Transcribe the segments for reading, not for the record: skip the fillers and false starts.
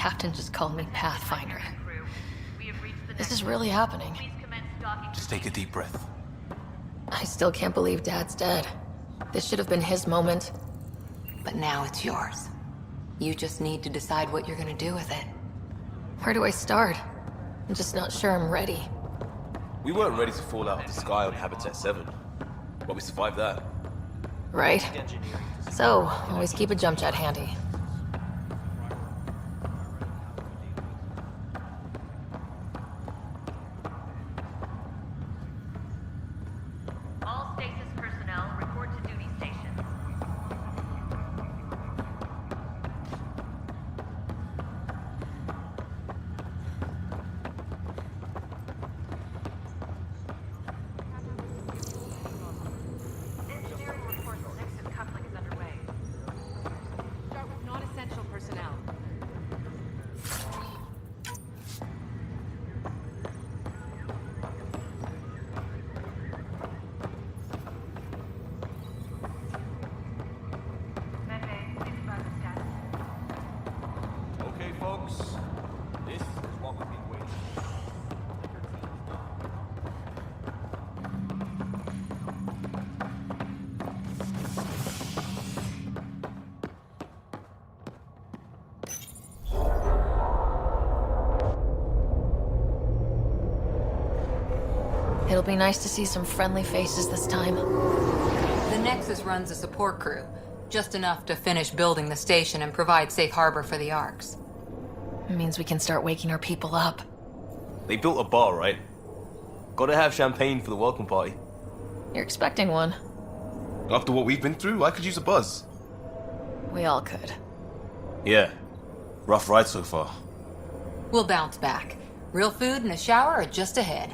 captain just called me Pathfinder. This is really happening. Just take a deep breath. I still can't believe Dad's dead. This should have been his moment. But now it's yours. You just need to decide what you're gonna do with it. Where do I start? I'm just not sure I'm ready. We weren't ready to fall out of the sky on Habitat 7, but we survived that. Right? So, always keep a jump jet handy. All stasis personnel report to duty stations. Engineering reports Nexus coupling is underway. Start with non-essential personnel. Medbay, please advise the status. Okay, folks. This is what we've been waiting for. It'll be nice to see some friendly faces this time. The Nexus runs a support crew, just enough to finish building the station and provide safe harbor for the Arks. It means we can start waking our people up. They built a bar, right? Gotta have champagne for the welcome party. You're expecting one. After what we've been through, I could use a buzz. We all could. Yeah. Rough ride so far. We'll bounce back. Real food and a shower are just ahead.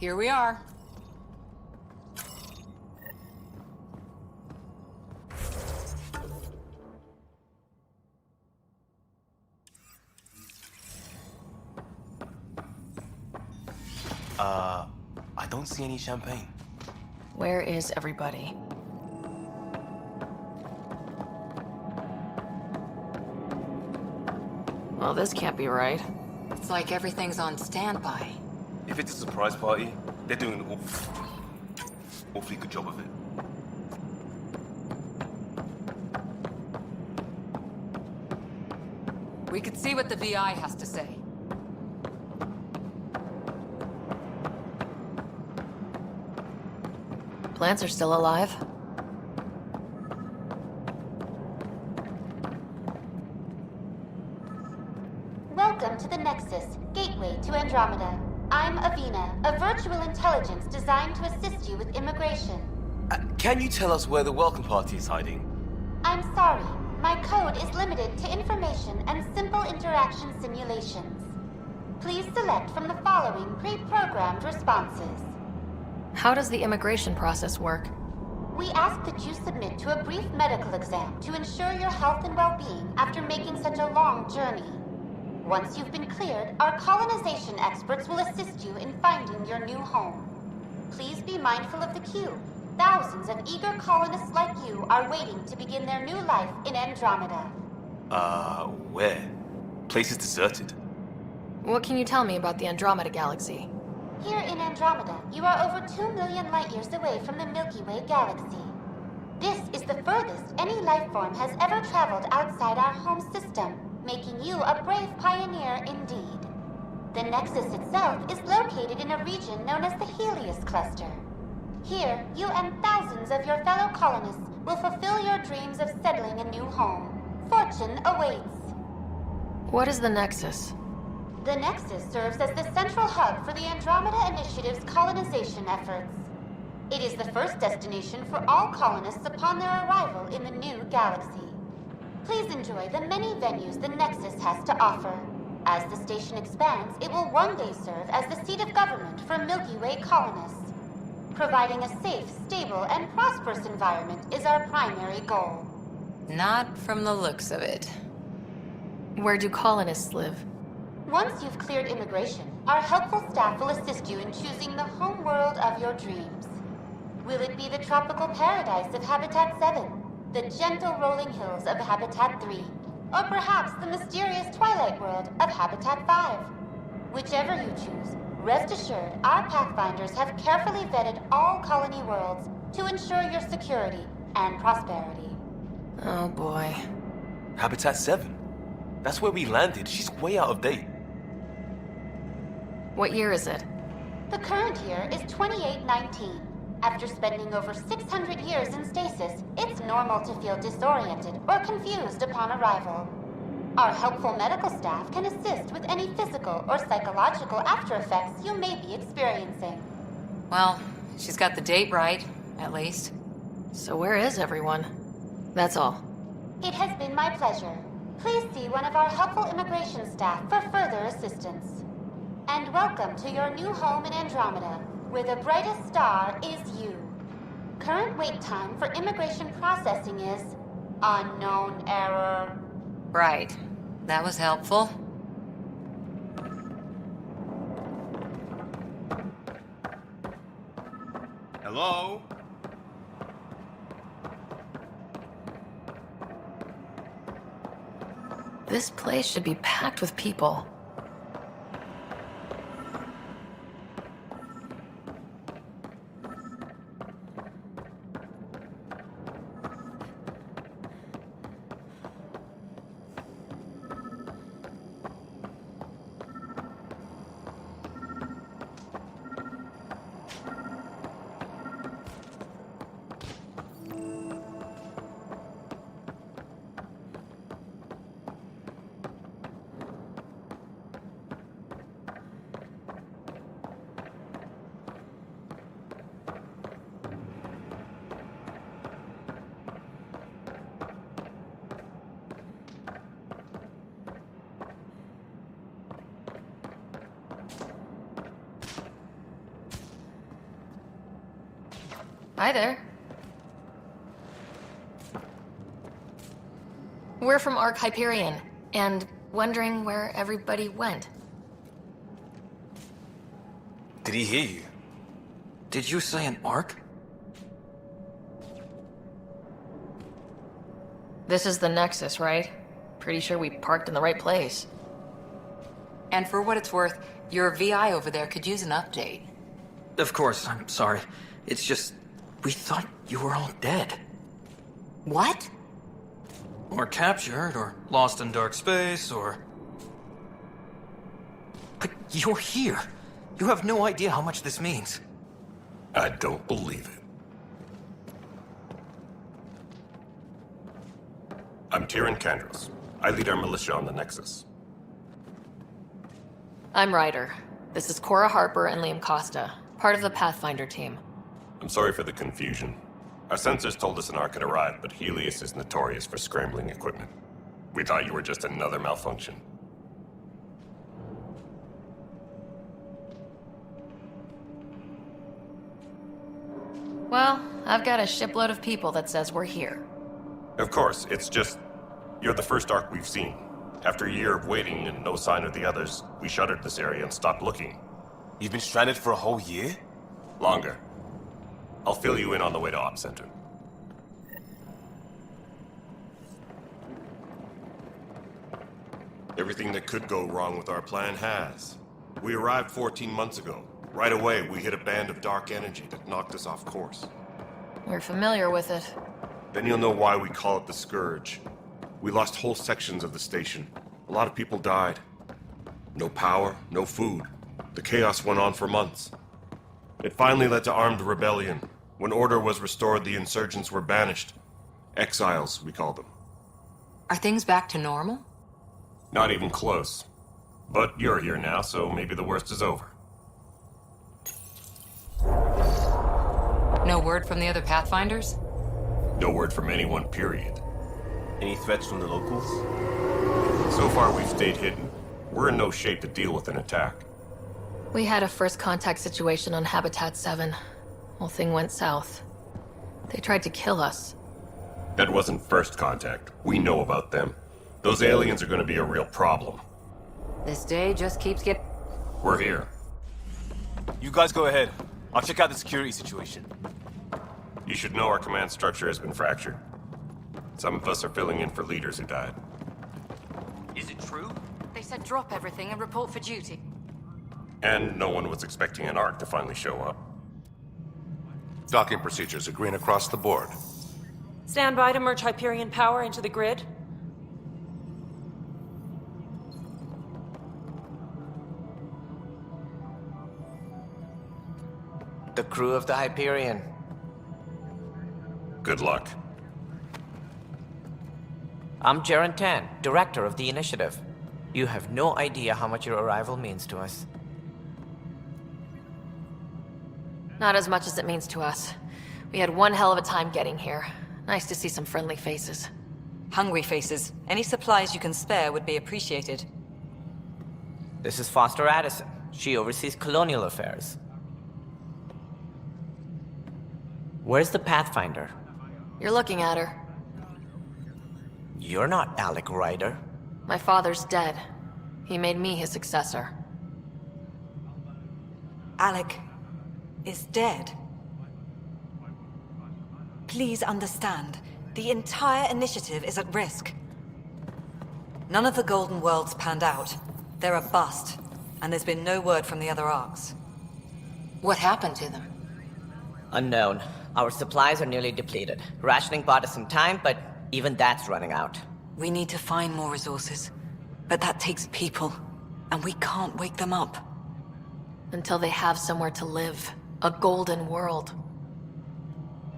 Here we are. I don't see any champagne. Where is everybody? Well, this can't be right. It's like everything's on standby. If it's a surprise party, they're doing an awfully good job of it. We could see what the VI has to say. Plants are still alive. Welcome to the Nexus, gateway to Andromeda. I'm Avina, a virtual intelligence designed to assist you with immigration. Can you tell us where the welcome party is hiding? I'm sorry, my code is limited to information and simple interaction simulations. Please select from the following pre-programmed responses. How does the immigration process work? We ask that you submit to a brief medical exam to ensure your health and well-being after making such a long journey. Once you've been cleared, our colonization experts will assist you in finding your new home. Please be mindful of the queue. Thousands of eager colonists like you are waiting to begin their new life in Andromeda. Where? Place is deserted. What can you tell me about the Andromeda galaxy? Here in Andromeda, you are over 2 million light-years away from the Milky Way galaxy. This is the furthest any life form has ever traveled outside our home system, making you a brave pioneer indeed. The Nexus itself is located in a region known as the Helios Cluster. Here, you and thousands of your fellow colonists will fulfill your dreams of settling a new home. Fortune awaits. What is the Nexus? The Nexus serves as the central hub for the Andromeda Initiative's colonization efforts. It is the first destination for all colonists upon their arrival in the new galaxy. Please enjoy the many venues the Nexus has to offer. As the station expands, it will one day serve as the seat of government for Milky Way colonists. Providing a safe, stable, and prosperous environment is our primary goal. Not from the looks of it. Where do colonists live? Once you've cleared immigration, our helpful staff will assist you in choosing the home world of your dreams. Will it be the tropical paradise of Habitat 7, the gentle rolling hills of Habitat 3, or perhaps the mysterious twilight world of Habitat 5? Whichever you choose, rest assured our Pathfinders have carefully vetted all colony worlds to ensure your security and prosperity. Oh boy. Habitat 7? That's where we landed. She's way out of date. What year is it? The current year is 2819. After spending over 600 years in stasis, it's normal to feel disoriented or confused upon arrival. Our helpful medical staff can assist with any physical or psychological after effects you may be experiencing. Well, she's got the date right, at least. So where is everyone? That's all. It has been my pleasure. Please see one of our helpful immigration staff for further assistance. And welcome to your new home in Andromeda, where the brightest star is you. Current wait time for immigration processing is unknown error. Right. That was helpful. Hello? This place should be packed with people. Hi there. We're from Ark Hyperion, and wondering where everybody went. Did he hear you? Did you say an arc? This is the Nexus, right? Pretty sure we parked in the right place. And for what it's worth, your VI over there could use an update. Of course, I'm sorry. It's just, we thought you were all dead. What? Or captured, or lost in dark space, or... But you're here. You have no idea how much this means. I don't believe it. I'm Tyrion Kandros. I lead our militia on the Nexus. I'm Ryder. This is Cora Harper and Liam Costa, part of the Pathfinder team. I'm sorry for the confusion. Our sensors told us an Ark had arrived, but Helios is notorious for scrambling equipment. We thought you were just another malfunction. Well, I've got a shipload of people that says we're here. Of course, it's just... you're the first Ark we've seen. After a year of waiting and no sign of the others, we shuttered this area and stopped looking. You've been stranded for a whole year? Longer. I'll fill you in on the way to Op Center. Everything that could go wrong with our plan has. We arrived 14 months ago. Right away, we hit a band of dark energy that knocked us off course. We're familiar with it. Then you'll know why we call it the Scourge. We lost whole sections of the station. A lot of people died. No power, no food. The chaos went on for months. It finally led to armed rebellion. When order was restored, the insurgents were banished. Exiles, we call them. Are things back to normal? Not even close. But you're here now, so maybe the worst is over. No word from the other Pathfinders? No word from anyone, period. Any threats from the locals? So far, we've stayed hidden. We're in no shape to deal with an attack. We had a first contact situation on Habitat 7. Whole thing went south. They tried to kill us. That wasn't first contact. We know about them. Those aliens are going to be a real problem. This day just keeps getting... We're here. You guys go ahead. I'll check out the security situation. You should know our command structure has been fractured. Some of us are filling in for leaders who died. Is it true? They said drop everything and report for duty. And no one was expecting an Ark to finally show up. Docking procedures are green across the board. Stand by to merge Hyperion power into the grid. The crew of the Hyperion. Good luck. I'm Jaren Tan, director of the initiative. You have no idea how much your arrival means to us. Not as much as it means to us. We had one hell of a time getting here. Nice to see some friendly faces. Hungry faces. Any supplies you can spare would be appreciated. This is Foster Addison. She oversees colonial affairs. Where's the Pathfinder? You're looking at her. You're not Alec Ryder. My father's dead. He made me his successor. Alec is dead. Please understand, the entire initiative is at risk. None of the Golden Worlds panned out. They're a bust, and there's been no word from the other arcs. What happened to them? Unknown. Our supplies are nearly depleted. Rationing bought us some time, but even that's running out. We need to find more resources, but that takes people, and we can't wake them up. Until they have somewhere to live. A golden world.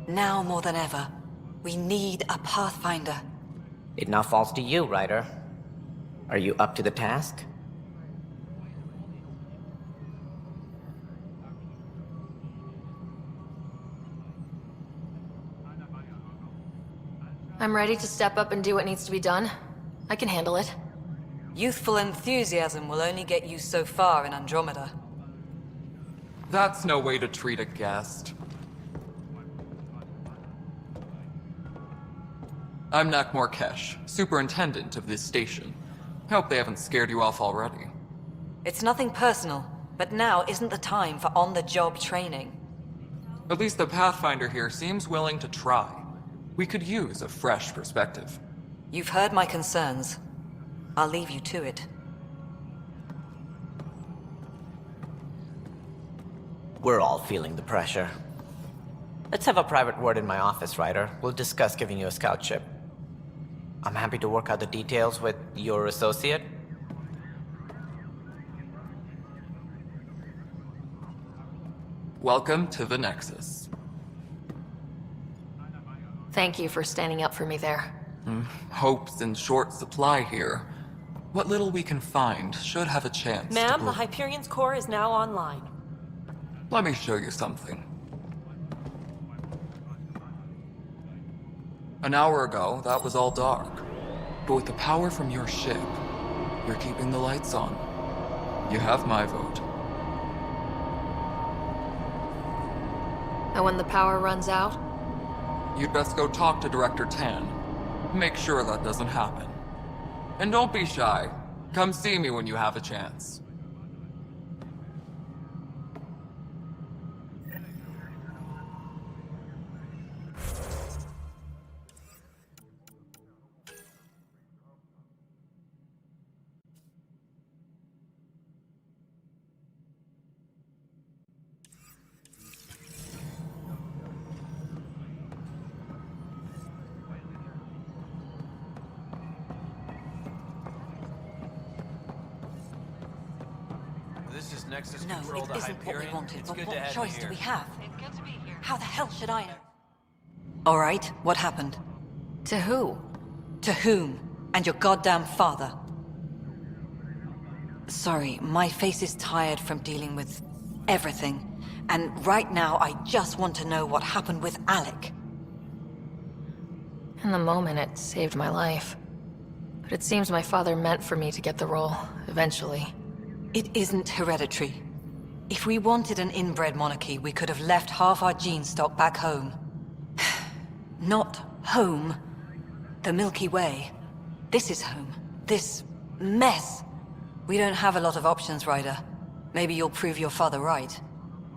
Now more than ever, we need a Pathfinder. It now falls to you, Ryder. Are you up to the task? I'm ready to step up and do what needs to be done. I can handle it. Youthful enthusiasm will only get you so far in Andromeda. That's no way to treat a guest. I'm Nak Morkesh, superintendent of this station. Hope they haven't scared you off already. It's nothing personal, but now isn't the time for on-the-job training. At least the Pathfinder here seems willing to try. We could use a fresh perspective. You've heard my concerns. I'll leave you to it. We're all feeling the pressure. Let's have a private word in my office, Ryder. We'll discuss giving you a scout ship. I'm happy to work out the details with your associate. Welcome to the Nexus. Thank you for standing up for me there. Hope's in short supply here. What little we can find should have a chance to Ma'am, grow. the Hyperion's core is now online. Let me show you something. An hour ago, that was all dark. But with the power from your ship, you're keeping the lights on. You have my vote. And when the power runs out? You'd best go talk to Director Tan. Make sure that doesn't happen. And don't be shy. Come see me when you have a chance. This is Nexus No, Control it to isn't what we Hyperion. wanted, It's but good to what have you choice do here. we have? It's good to be here. How the hell should I know? All right, what happened? To who? To whom? And your goddamn father. Sorry, my face is tired from dealing with everything. And right now, I just want to know what happened with Alec. In the moment, it saved my life. But it seems my father meant for me to get the role, eventually. It isn't hereditary. If we wanted an inbred monarchy, we could have left half our gene stock back home. Not home. The Milky Way. This is home. This mess. We don't have a lot of options, Ryder. Maybe you'll prove your father right.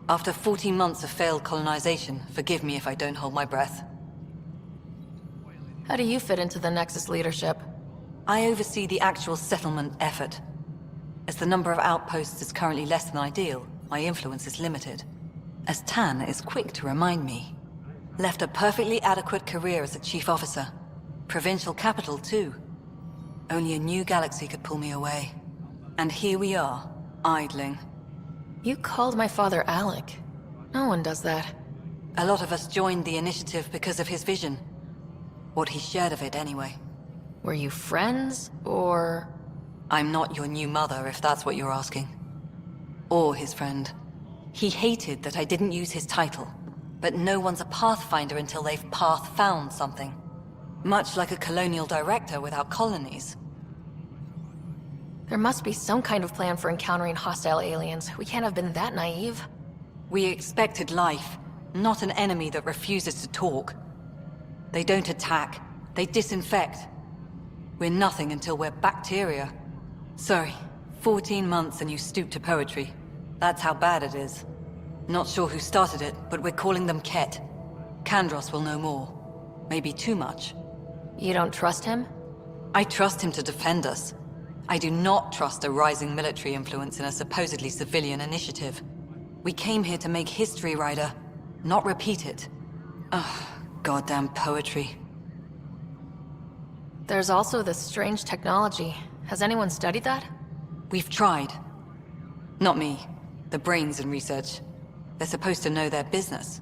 After 14 months of failed colonization, forgive me if I don't hold my breath. How do you fit into the Nexus leadership? I oversee the actual settlement effort. As the number of outposts is currently less than ideal, my influence is limited. As Tan is quick to remind me. Left a perfectly adequate career as a chief officer. Provincial capital, too. Only a new galaxy could pull me away. And here we are, idling. You called my father Alec. No one does that. A lot of us joined the initiative because of his vision. What he shared of it, anyway. Were you friends, or...? I'm not your new mother, if that's what you're asking. Or his friend. He hated that I didn't use his title. But no one's a pathfinder until they've path-found something. Much like a colonial director without colonies. There must be some kind of plan for encountering hostile aliens. We can't have been that naive. We expected life, not an enemy that refuses to talk. They don't attack, they disinfect. We're nothing until we're bacteria. Sorry, 14 months and you stoop to poetry. That's how bad it is. Not sure who started it, but we're calling them Ket. Kandros will know more. Maybe too much. You don't trust him? I trust him to defend us. I do not trust a rising military influence in a supposedly civilian initiative. We came here to make history, Ryder, not repeat it. Ugh, goddamn poetry. There's also this strange technology. Has anyone studied that? We've tried. Not me. The brains in research. They're supposed to know their business.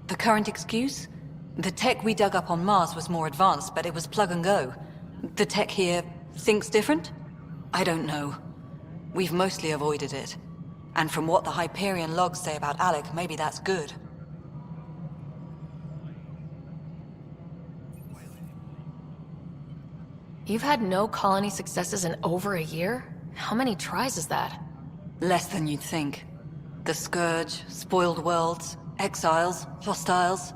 The current excuse? The tech we dug up on Mars was more advanced, but it was plug and go. The tech here thinks different? I don't know. We've mostly avoided it. And from what the Hyperion logs say about Alec, maybe that's good. You've had no colony successes in over a year? How many tries is that? Less than you'd think. The Scourge, spoiled worlds, exiles, hostiles.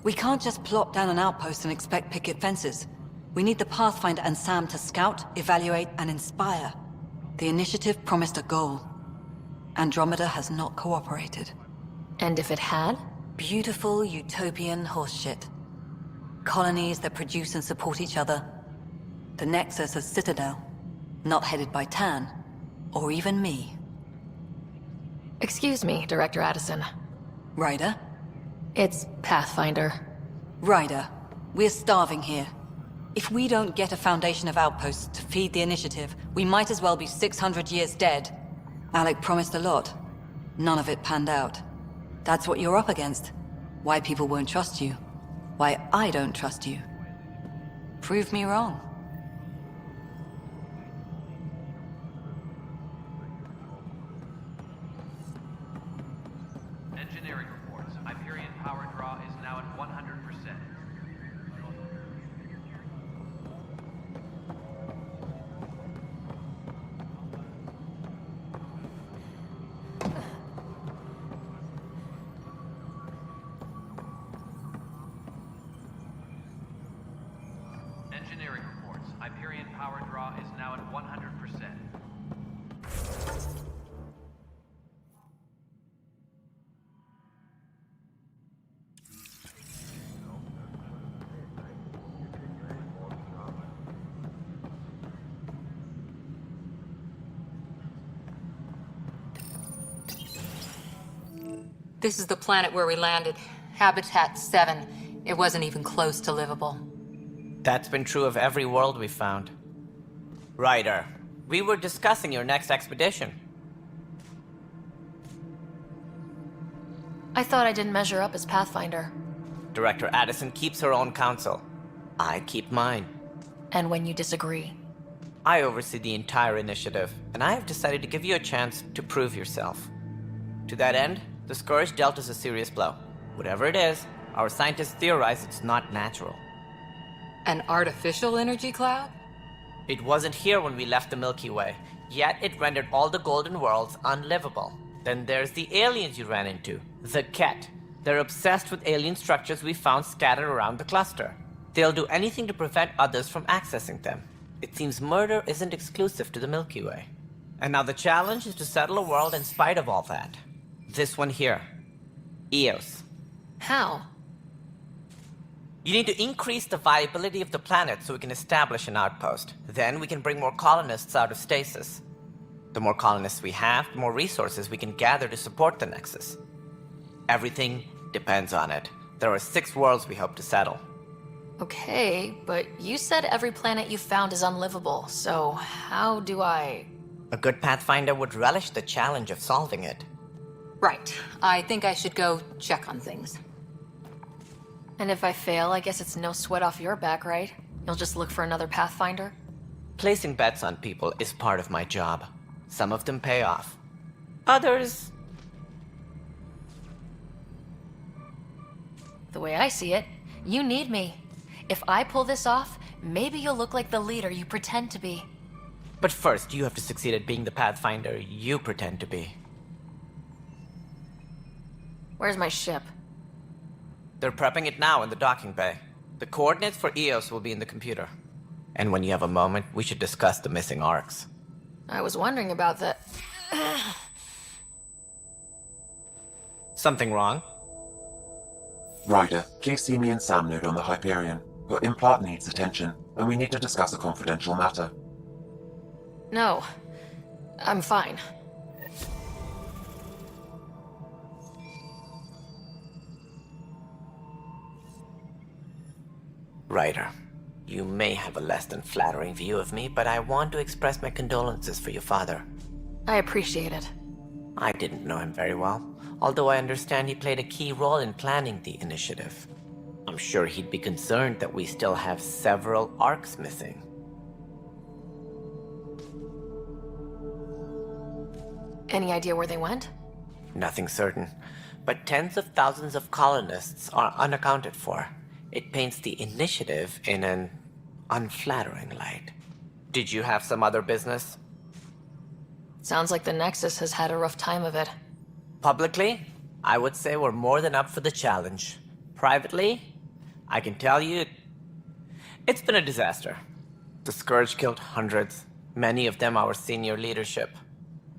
We can't just plop down an outpost and expect picket fences. We need the Pathfinder and Sam to scout, evaluate, and inspire. The initiative promised a goal. Andromeda has not cooperated. And if it had? Beautiful utopian horseshit. Colonies that produce and support each other. The Nexus as Citadel. Not headed by Tan. Or even me. Excuse me, Director Addison. Ryder? It's Pathfinder. Ryder, we're starving here. If we don't get a foundation of outposts to feed the initiative, we might as well be 600 years dead. Alec promised a lot. None of it panned out. That's what you're up against. Why people won't trust you. Why I don't trust you. Prove me wrong. Engineering reports. Hyperion power draw is now at 100%. Engineering reports. Hyperion power draw is now at 100%. This is the planet where we landed. Habitat 7. It wasn't even close to livable. That's been true of every world we've found. Ryder, we were discussing your next expedition. I thought I didn't measure up as Pathfinder. Director Addison keeps her own counsel. I keep mine. And when you disagree? I oversee the entire initiative, and I have decided to give you a chance to prove yourself. To that end, the Scourge dealt us a serious blow. Whatever it is, our scientists theorize it's not natural. An artificial energy cloud? It wasn't here when we left the Milky Way, yet it rendered all the golden worlds unlivable. Then there's the aliens you ran into, the Ket. They're obsessed with alien structures we found scattered around the cluster. They'll do anything to prevent others from accessing them. It seems murder isn't exclusive to the Milky Way. And now the challenge is to settle a world in spite of all that. This one here. Eos. How? You need to increase the viability of the planet so we can establish an outpost. Then we can bring more colonists out of stasis. The more colonists we have, the more resources we can gather to support the Nexus. Everything depends on it. There are 6 worlds we hope to settle. Okay, but you said every planet you found is unlivable, so how do I... A good Pathfinder would relish the challenge of solving it. Right. I think I should go check on things. And if I fail, I guess it's no sweat off your back, right? You'll just look for another Pathfinder? Placing bets on people is part of my job. Some of them pay off. Others... The way I see it, you need me. If I pull this off, maybe you'll look like the leader you pretend to be. But first, you have to succeed at being the Pathfinder you pretend to be. Where's my ship? They're prepping it now in the docking bay. The coordinates for Eos will be in the computer. And when you have a moment, we should discuss the missing arcs. I was wondering about that. Something wrong? Ryder, please see me and Sam Node on the Hyperion. Your implant needs attention, and we need to discuss a confidential matter. No. I'm fine. Ryder, you may have a less than flattering view of me, but I want to express my condolences for your father. I appreciate it. I didn't know him very well, although I understand he played a key role in planning the initiative. I'm sure he'd be concerned that we still have several arcs missing. Any idea where they went? Nothing certain, but tens of thousands of colonists are unaccounted for. It paints the initiative in an unflattering light. Did you have some other business? Sounds like the Nexus has had a rough time of it. Publicly, I would say we're more than up for the challenge. Privately, I can tell you, it's been a disaster. The Scourge killed hundreds, many of them our senior leadership.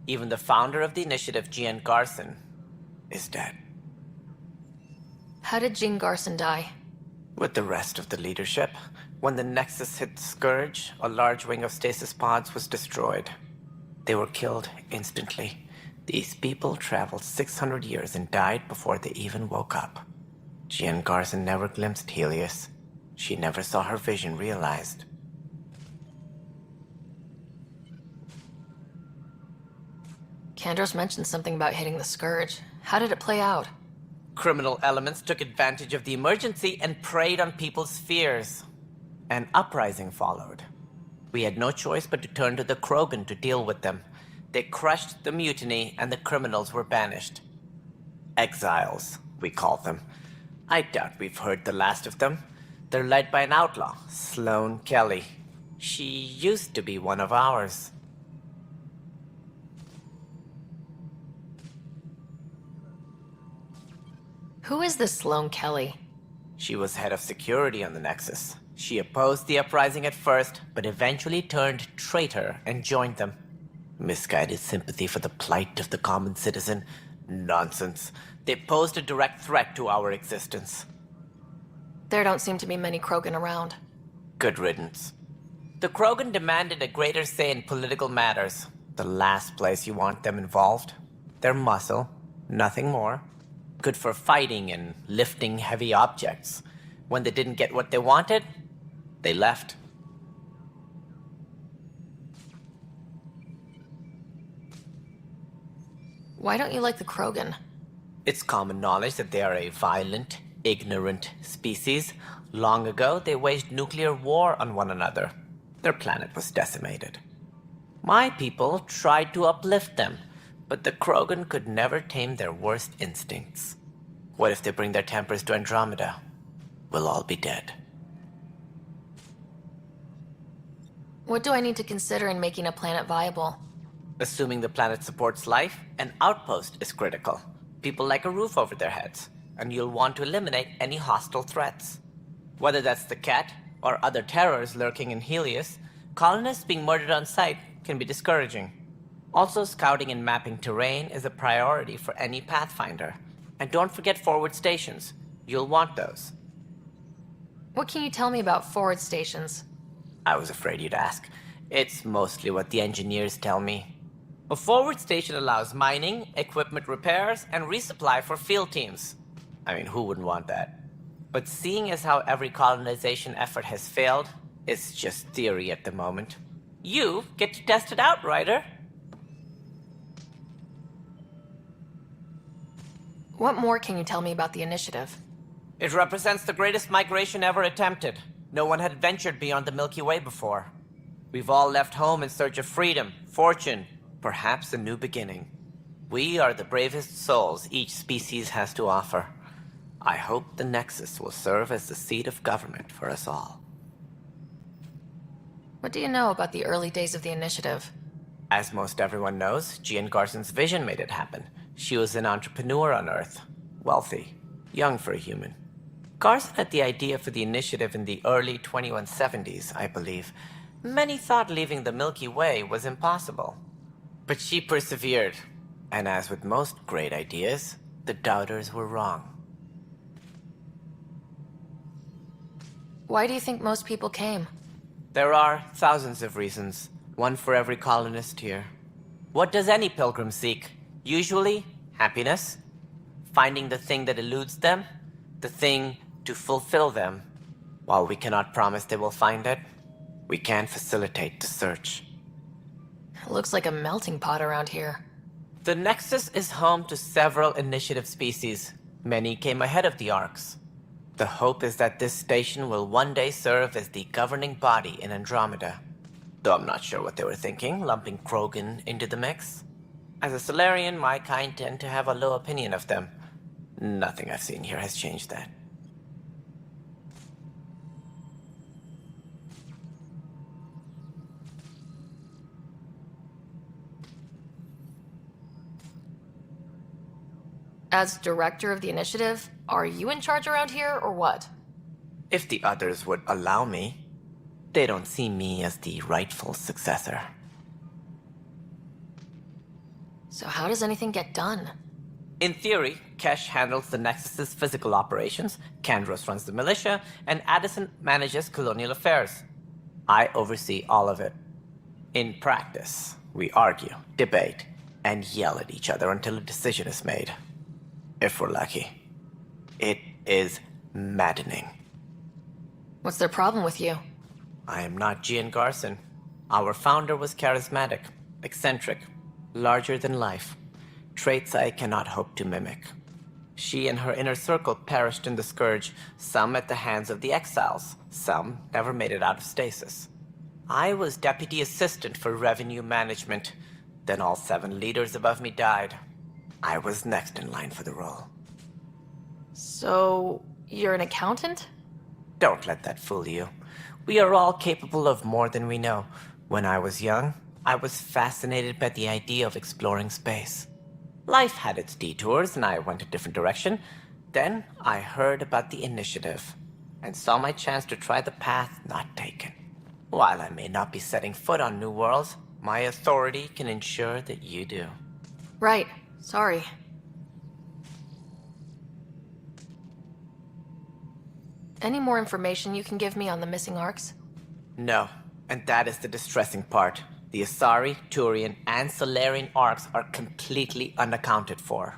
Even the founder of the initiative, Jean Garson, is dead. How did Jean Garson die? With the rest of the leadership, when the Nexus hit the Scourge, a large wing of stasis pods was destroyed. They were killed instantly. These people traveled 600 years and died before they even woke up. Jean Garson never glimpsed Helios. She never saw her vision realized. Kandros mentioned something about hitting the Scourge. How did it play out? Criminal elements took advantage of the emergency and preyed on people's fears. An uprising followed. We had no choice but to turn to the Krogan to deal with them. They crushed the mutiny and the criminals were banished. Exiles, we call them. I doubt we've heard the last of them. They're led by an outlaw, Sloane Kelly. She used to be one of ours. Who is this Sloane Kelly? She was head of security on the Nexus. She opposed the uprising at first, but eventually turned traitor and joined them. Misguided sympathy for the plight of the common citizen? Nonsense. They posed a direct threat to our existence. There don't seem to be many Krogan around. Good riddance. The Krogan demanded a greater say in political matters. The last place you want them involved. They're muscle, nothing more. Good for fighting and lifting heavy objects. When they didn't get what they wanted, they left. Why don't you like the Krogan? It's common knowledge that they are a violent, ignorant species. Long ago, they waged nuclear war on one another. Their planet was decimated. My people tried to uplift them, but the Krogan could never tame their worst instincts. What if they bring their tempers to Andromeda? We'll all be dead. What do I need to consider in making a planet viable? Assuming the planet supports life, an outpost is critical. People like a roof over their heads, and you'll want to eliminate any hostile threats. Whether that's the cat or other terrors lurking in Helios, colonists being murdered on sight can be discouraging. Also, scouting and mapping terrain is a priority for any Pathfinder. And don't forget forward stations. You'll want those. What can you tell me about forward stations? I was afraid you'd ask. It's mostly what the engineers tell me. A forward station allows mining, equipment repairs, and resupply for field teams. I mean, who wouldn't want that? But seeing as how every colonization effort has failed, it's just theory at the moment. You get to test it out, Ryder. What more can you tell me about the initiative? It represents the greatest migration ever attempted. No one had ventured beyond the Milky Way before. We've all left home in search of freedom, fortune, perhaps a new beginning. We are the bravest souls each species has to offer. I hope the Nexus will serve as the seat of government for us all. What do you know about the early days of the initiative? As most everyone knows, Jane Garson's vision made it happen. She was an entrepreneur on Earth. Wealthy. Young for a human. Garson had the idea for the initiative in the early 2170s, I believe. Many thought leaving the Milky Way was impossible. But she persevered. And as with most great ideas, the doubters were wrong. Why do you think most people came? There are thousands of reasons, one for every colonist here. What does any pilgrim seek? Usually, happiness. Finding the thing that eludes them. The thing to fulfill them. While we cannot promise they will find it, we can facilitate the search. It looks like a melting pot around here. The Nexus is home to several initiative species. Many came ahead of the Arks. The hope is that this station will one day serve as the governing body in Andromeda. Though I'm not sure what they were thinking, lumping Krogan into the mix. As a Solarian, my kind tend to have a low opinion of them. Nothing I've seen here has changed that. As director of the initiative, are you in charge around here, or what? If the others would allow me, they don't see me as the rightful successor. So how does anything get done? In theory, Kesh handles the Nexus's physical operations, Kandros runs the militia, and Addison manages colonial affairs. I oversee all of it. In practice, we argue, debate, and yell at each other until a decision is made. If we're lucky. It is maddening. What's their problem with you? I am not Gian Garson. Our founder was charismatic, eccentric, larger than life. Traits I cannot hope to mimic. She and her inner circle perished in the Scourge, some at the hands of the Exiles, some never made it out of stasis. I was deputy assistant for revenue management. Then all 7 leaders above me died. I was next in line for the role. So, you're an accountant? Don't let that fool you. We are all capable of more than we know. When I was young, I was fascinated by the idea of exploring space. Life had its detours, and I went a different direction. Then I heard about the initiative, and saw my chance to try the path not taken. While I may not be setting foot on new worlds, my authority can ensure that you do. Right. Sorry. Any more information you can give me on the missing Arks? No, and that is the distressing part. The Asari, Turian, and Solarian Arks are completely unaccounted for.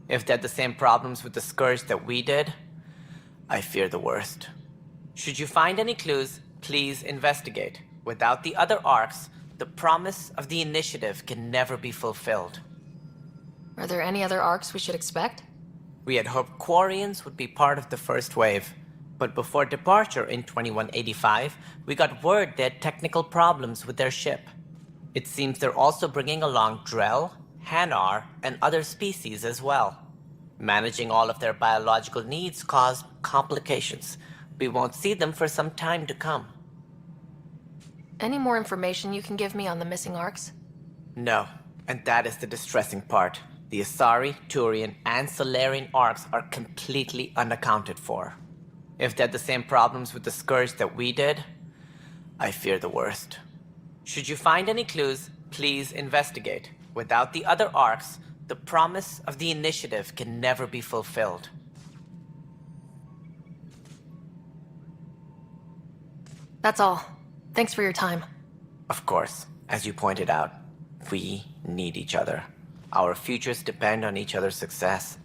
If they had the same problems with the Scourge that we did, I fear the worst. Should you find any clues, please investigate. Without the other Arks, the promise of the initiative can never be fulfilled. Are there any other Arks we should expect? We had hoped Quarians would be part of the first wave. But before departure in 2185, we got word they had technical problems with their ship. It seems they're also bringing along Drell, Hanar, and other species as well. Managing all of their biological needs caused complications. We won't see them for some time to come. Any more information you can give me on the missing Arks? No, and that is the distressing part. The Asari, Turian, and Solarian Arks are completely unaccounted for. If they had the same problems with the Scourge that we did, I fear the worst. Should you find any clues, please investigate. Without the other Arks, The promise of the Initiative can never be fulfilled. That's all. Thanks for your time. Of course, as you pointed out, we need each other. Our futures depend on each other's success.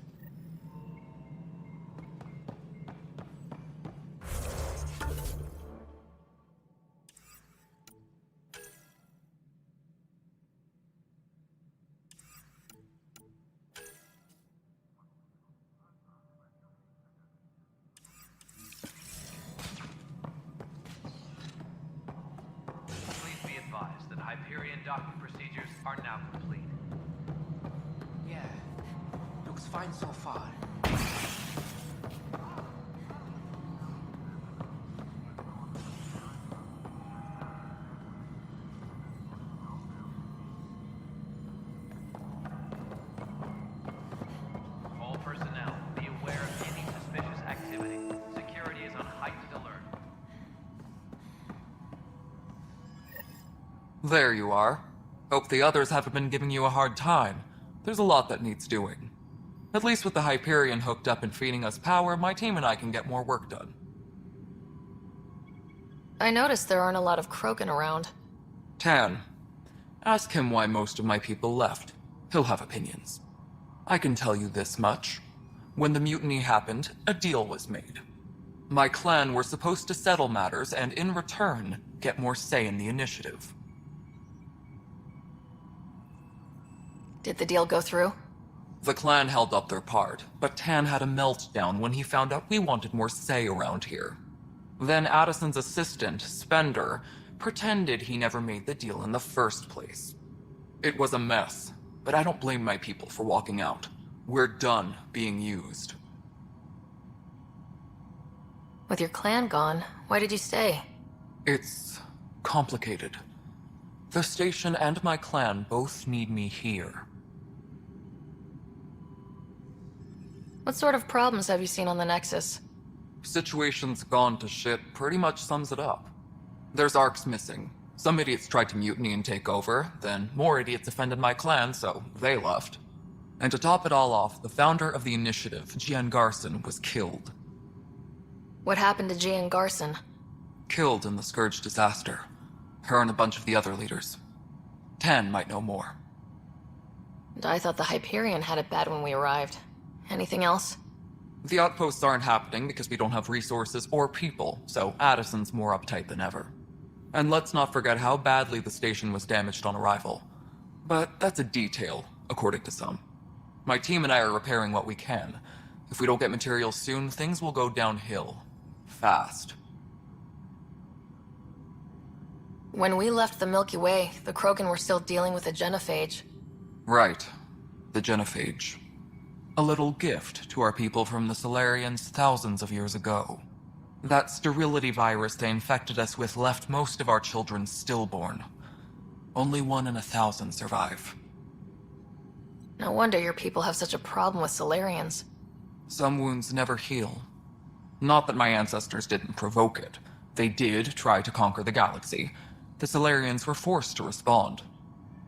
Docking procedures are now complete. Yeah, looks fine so far. All personnel, be aware of any suspicious activity. Security is on heightened alert. There you are. Hope the others haven't been giving you a hard time. There's a lot that needs doing. At least with the Hyperion hooked up and feeding us power, my team and I can get more work done. I noticed there aren't a lot of Krogan around. Tan. Ask him why most of my people left. He'll have opinions. I can tell you this much. When the mutiny happened, a deal was made. My clan were supposed to settle matters and, in return, get more say in the initiative. Did the deal go through? The clan held up their part, but Tan had a meltdown when he found out we wanted more say around here. Then Addison's assistant, Spender, pretended he never made the deal in the first place. It was a mess, but I don't blame my people for walking out. We're done being used. With your clan gone, why did you stay? It's complicated. The station and my clan both need me here. What sort of problems have you seen on the Nexus? Situation's gone to shit pretty much sums it up. There's arcs missing. Some idiots tried to mutiny and take over, then more idiots offended my clan, so they left. And to top it all off, the founder of the initiative, Gian Garson, was killed. What happened to Jay and Garson? Killed in the Scourge disaster. Her and a bunch of the other leaders. Tan might know more. And I thought the Hyperion had it bad when we arrived. Anything else? The outposts aren't happening because we don't have resources or people, so Addison's more uptight than ever. And let's not forget how badly the station was damaged on arrival. But that's a detail, according to some. My team and I are repairing what we can. If we don't get materials soon, things will go downhill. Fast. When we left the Milky Way, the Krogan were still dealing with the genophage. Right. The genophage. A little gift to our people from the Solarians thousands of years ago. That sterility virus they infected us with left most of our children stillborn. Only 1 in 1,000 survive. No wonder your people have such a problem with Solarians. Some wounds never heal. Not that my ancestors didn't provoke it. They did try to conquer the galaxy. The Solarians were forced to respond.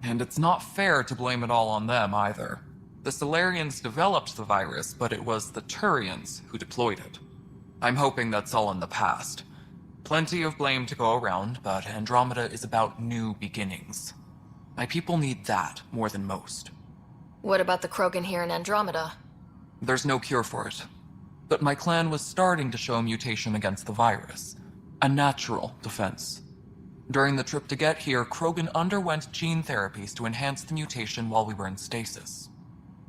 And it's not fair to blame it all on them either. The Solarians developed the virus, but it was the Turians who deployed it. I'm hoping that's all in the past. Plenty of blame to go around, but Andromeda is about new beginnings. My people need that more than most. What about the Krogan here in Andromeda? There's no cure for it. But my clan was starting to show mutation against the virus. A natural defense. During the trip to get here, Krogan underwent gene therapies to enhance the mutation while we were in stasis.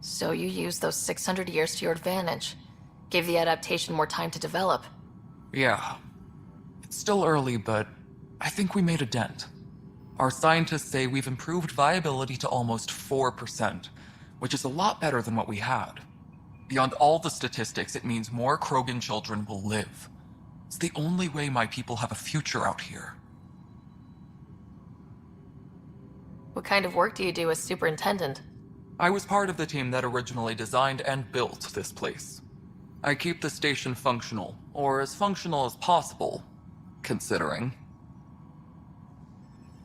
So you used those 600 years to your advantage. Gave the adaptation more time to develop. Yeah. It's still early, but I think we made a dent. Our scientists say we've improved viability to almost 4%, which is a lot better than what we had. Beyond all the statistics, it means more Krogan children will live. It's the only way my people have a future out here. What kind of work do you do as superintendent? I was part of the team that originally designed and built this place. I keep the station functional, or as functional as possible, considering.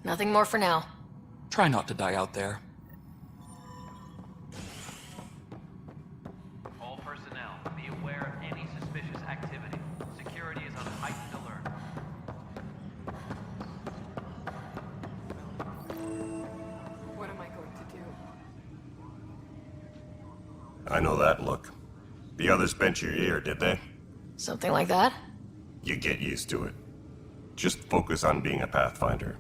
Nothing more for now. Try not to die out there. I know that look. The others bent your ear, did they? Something like that? You get used to it. Just focus on being a Pathfinder.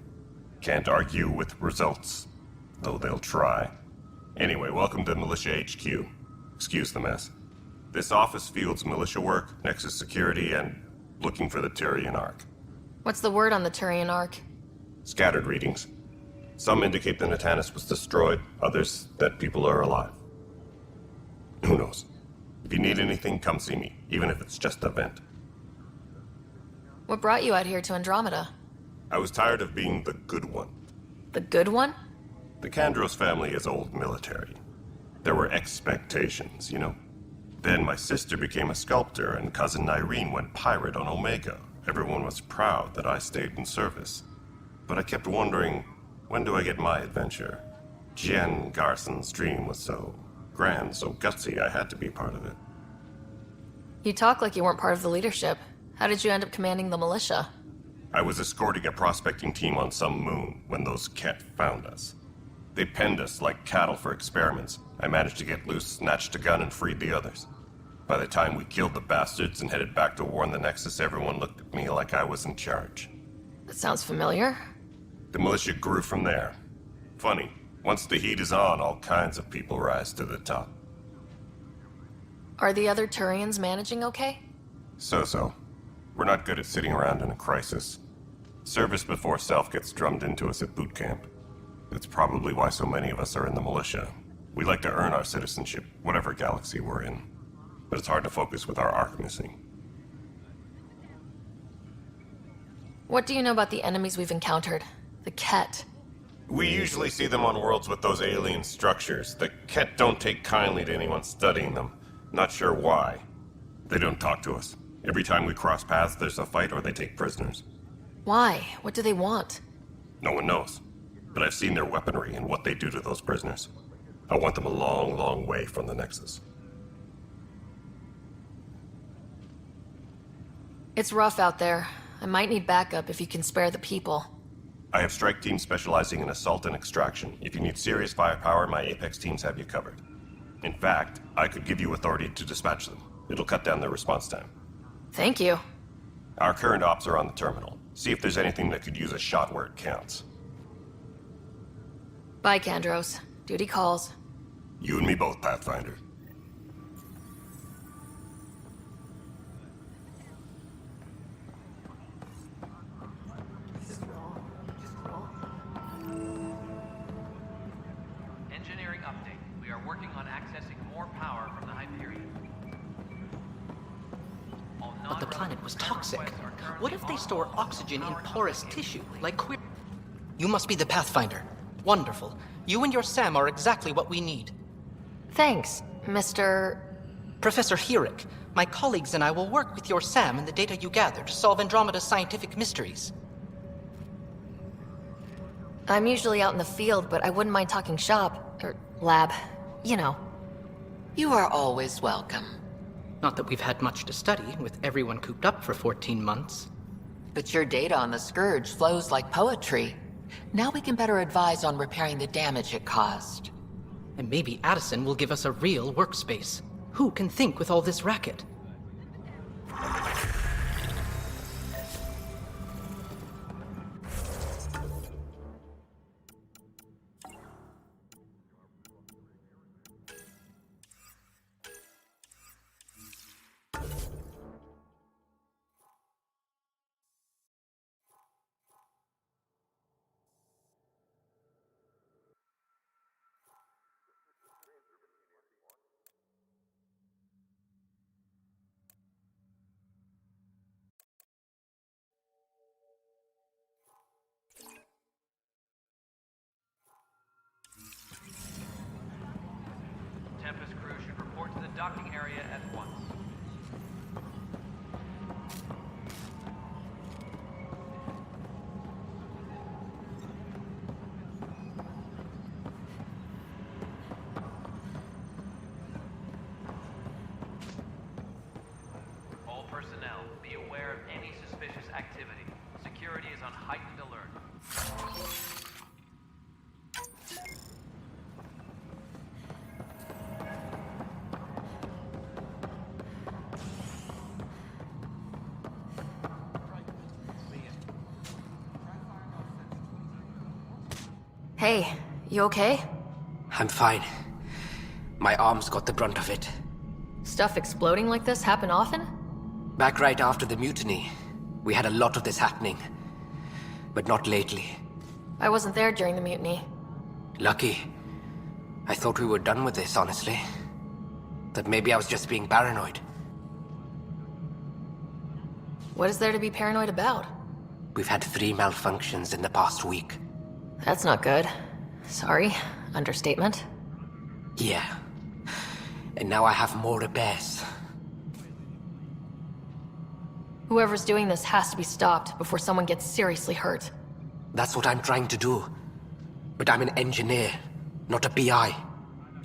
Can't argue with results, though they'll try. Anyway, welcome to Militia HQ. Excuse the mess. This office fields militia work, Nexus security, and looking for the Turian Ark. What's the word on the Turian Ark? Scattered readings. Some indicate the Natanus was destroyed, others that people are alive. Who knows? If you need anything, come see me, even if it's just a vent. What brought you out here to Andromeda? I was tired of being the good one. The good one? The Kandros family is old military. There were expectations, you know. Then my sister became a sculptor, and cousin Irene went pirate on Omega. Everyone was proud that I stayed in service. But I kept wondering, when do I get my adventure? Jen Garson's dream was so grand, so gutsy, I had to be part of it. You talk like you weren't part of the leadership. How did you end up commanding the militia? I was escorting a prospecting team on some moon when those Ket found us. They penned us like cattle for experiments. I managed to get loose, snatched a gun, and freed the others. By the time we killed the bastards and headed back to warn the Nexus, everyone looked at me like I was in charge. That sounds familiar. The militia grew from there. Funny, once the heat is on, all kinds of people rise to the top. Are the other Turians managing okay? So-so. We're not good at sitting around in a crisis. Service before self gets drummed into us at boot camp. That's probably why so many of us are in the militia. We like to earn our citizenship, whatever galaxy we're in. But it's hard to focus with our arc missing. What do you know about the enemies we've encountered? The Ket. We usually see them on worlds with those alien structures. The Ket don't take kindly to anyone studying them. Not sure why. They don't talk to us. Every time we cross paths, there's a fight or they take prisoners. Why? What do they want? No one knows. But I've seen their weaponry and what they do to those prisoners. I want them a long, long way from the Nexus. It's rough out there. I might need backup if you can spare the people. I have strike teams specializing in assault and extraction. If you need serious firepower, my Apex teams have you covered. In fact, I could give you authority to dispatch them. It'll cut down their response time. Thank you. Our current ops are on the terminal. See if there's anything that could use a shot where it counts. Bye, Kandros. Duty calls. You and me both, Pathfinder. Engineering update. We are working on accessing more power from the Hyperion. But the planet was toxic. What if they store oxygen in porous tissue, like queer? You must be the Pathfinder. Wonderful. You and your Sam are exactly what we need. Thanks, Mr. Professor Herrick. My colleagues and I will work with your Sam and the data you gather to solve Andromeda's scientific mysteries. I'm usually out in the field, but I wouldn't mind talking shop, or lab, you know. You are always welcome. Not that we've had much to study, with everyone cooped up for 14 months. But your data on the Scourge flows like poetry. Now we can better advise on repairing the damage it caused. And maybe Addison will give us a real workspace. Who can think with all this racket? Tempest crew should report to the docking area at once. All personnel, be aware of any suspicious activity. Security is on heightened alert. Hey, you okay? I'm fine. My arms got the brunt of it. Stuff exploding like this happen often? Back right after the mutiny, we had a lot of this happening. But not lately. I wasn't there during the mutiny. Lucky. I thought we were done with this, honestly. That maybe I was just being paranoid. What is there to be paranoid about? We've had 3 malfunctions in the past week. That's not good. Sorry, understatement. Yeah. And now I have more repairs. Whoever's doing this has to be stopped before someone gets seriously hurt. That's what I'm trying to do. But I'm an engineer, not a PI.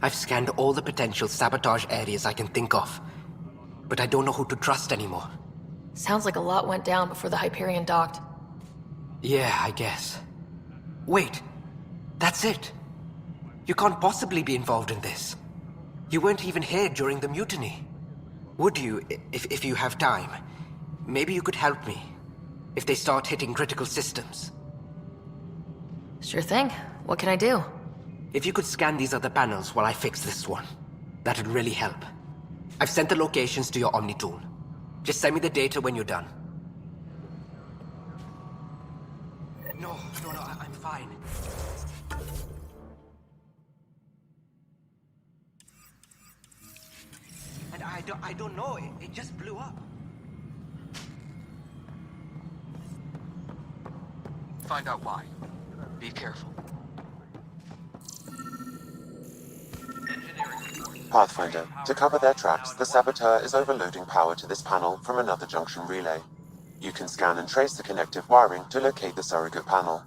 I've scanned all the potential sabotage areas I can think of. But I don't know who to trust anymore. Sounds like a lot went down before the Hyperion docked. Yeah, I guess. Wait. That's it. You can't possibly be involved in this. You weren't even here during the mutiny. Would you, if you have time? Maybe you could help me. If they start hitting critical systems. Sure thing. What can I do? If you could scan these other panels while I fix this one, that'd really help. I've sent the locations to your Omni tool. Just send me the data when you're done. No, I'm fine. And I don't know, it just blew up. Find out why. Be careful. Pathfinder, to cover their tracks, the saboteur is overloading power to this panel from another junction relay. You can scan and trace the connective wiring to locate the surrogate panel.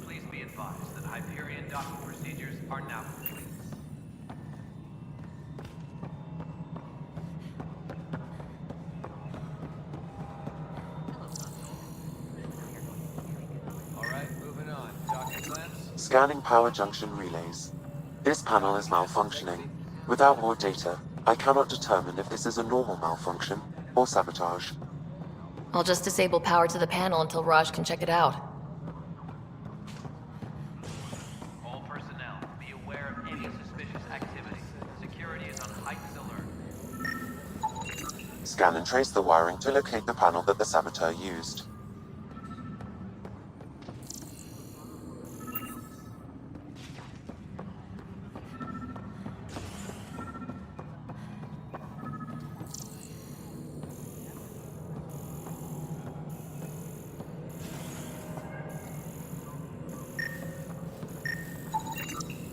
Please be advised that Hyperion docking procedures are now complete. Scanning power junction relays. This panel is malfunctioning. Without more data, I cannot determine if this is a normal malfunction or sabotage. I'll just disable power to the panel until Raj can check it out. All personnel, be aware of any suspicious activity. Security is on heightened alert. Scan and trace the wiring to locate the panel that the saboteur used.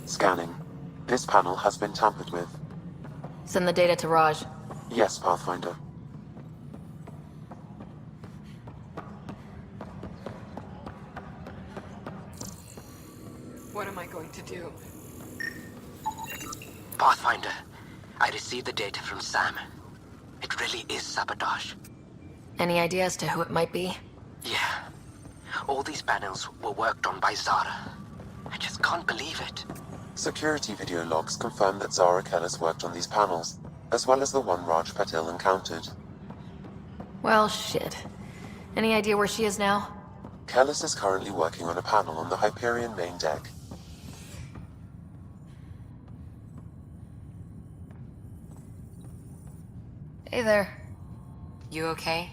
Scanning. This panel has been tampered with. Send the data to Raj. Yes, Pathfinder. What am I going to do? Pathfinder, I received the data from Sam. It really is sabotage. Any idea as to who it might be? Yeah. All these panels were worked on by Zara. I just can't believe it. Security video logs confirm that Zara Kellis worked on these panels, as well as the one Raj Patil encountered. Well, shit. Any idea where she is now? Kellis is currently working on a panel on the Hyperion main deck. Hey there. You okay?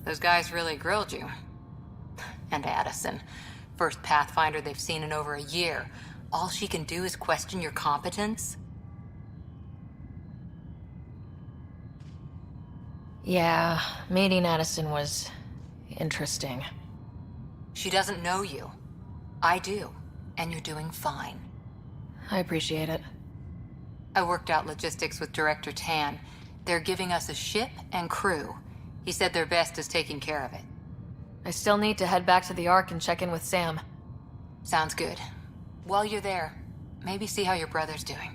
Those guys really grilled you. And Addison. First Pathfinder they've seen in over a year. All she can do is question your competence? Yeah, meeting Addison was interesting. She doesn't know you. I do. And you're doing fine. I appreciate it. I worked out logistics with Director Tan. They're giving us a ship and crew. He said their best is taking care of it. I still need to head back to the Ark and check in with Sam. Sounds good. While you're there, maybe see how your brother's doing.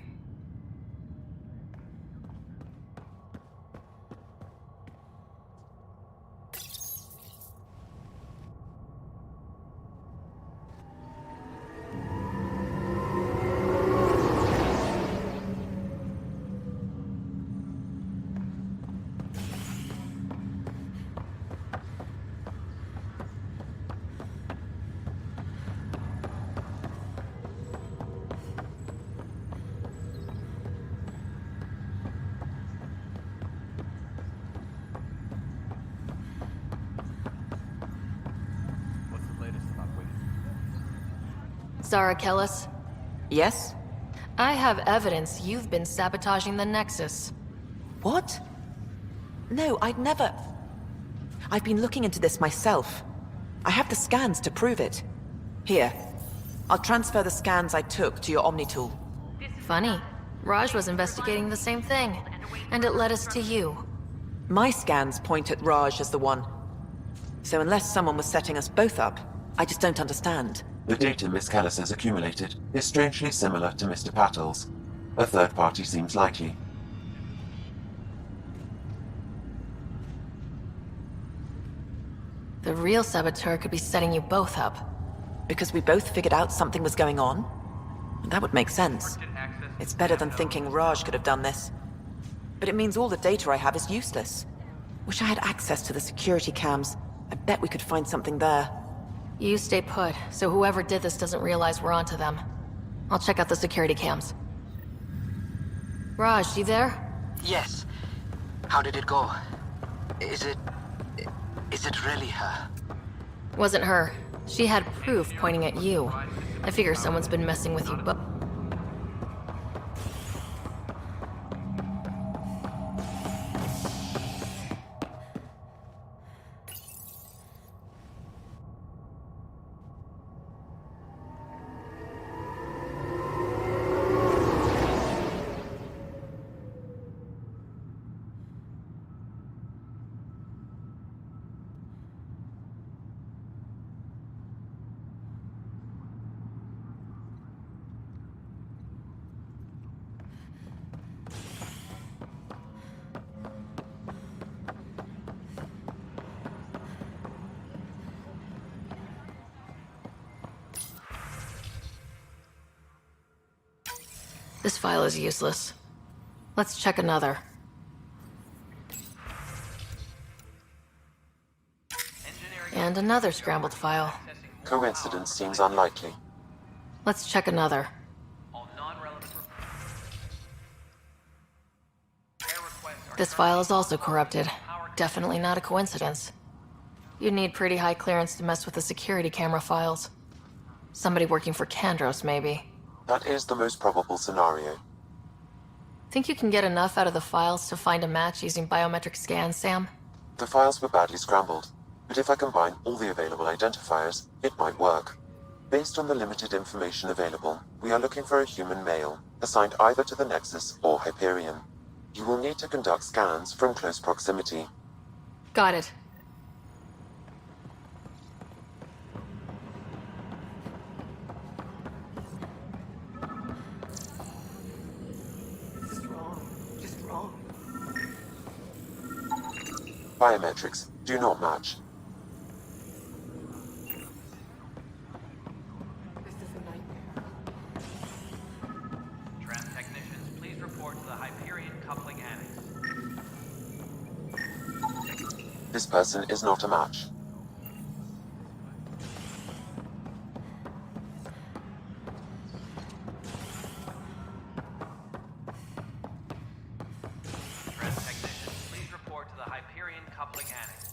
Zara Kellis? Yes? I have evidence you've been sabotaging the Nexus. What? No, I'd never... I've been looking into this myself. I have the scans to prove it. Here. I'll transfer the scans I took to your Omni tool. Funny. Raj was investigating the same thing, and it led us to you. My scans point at Raj as the one. So unless someone was setting us both up, I just don't understand. The data Miss Callis has accumulated is strangely similar to Mr. Patel's. A third party seems likely. The real saboteur could be setting you both up. Because we both figured out something was going on? That would make sense. It's better than thinking Raj could have done this. But it means all the data I have is useless. Wish I had access to the security cams. I bet we could find something there. You stay put, so whoever did this doesn't realize we're onto them. I'll check out the security cams. Raj, you there? Yes. How did it go? Is it really her? Wasn't her. She had proof pointing at you. I figure someone's been messing with you, but... This file is useless. Let's check another. And another scrambled file. Coincidence seems unlikely. Let's check another. This file is also corrupted. Definitely not a coincidence. You'd need pretty high clearance to mess with the security camera files. Somebody working for Kandros, maybe. That is the most probable scenario. Think you can get enough out of the files to find a match using biometric scans, Sam? The files were badly scrambled, but if I combine all the available identifiers, it might work. Based on the limited information available, we are looking for a human male, assigned either to the Nexus or Hyperion. You will need to conduct scans from close proximity. Got it. Biometrics do not match. Trans technicians, please report to the Hyperion coupling annex. This person is not a match. Trans technicians, please report to the Hyperion coupling annex.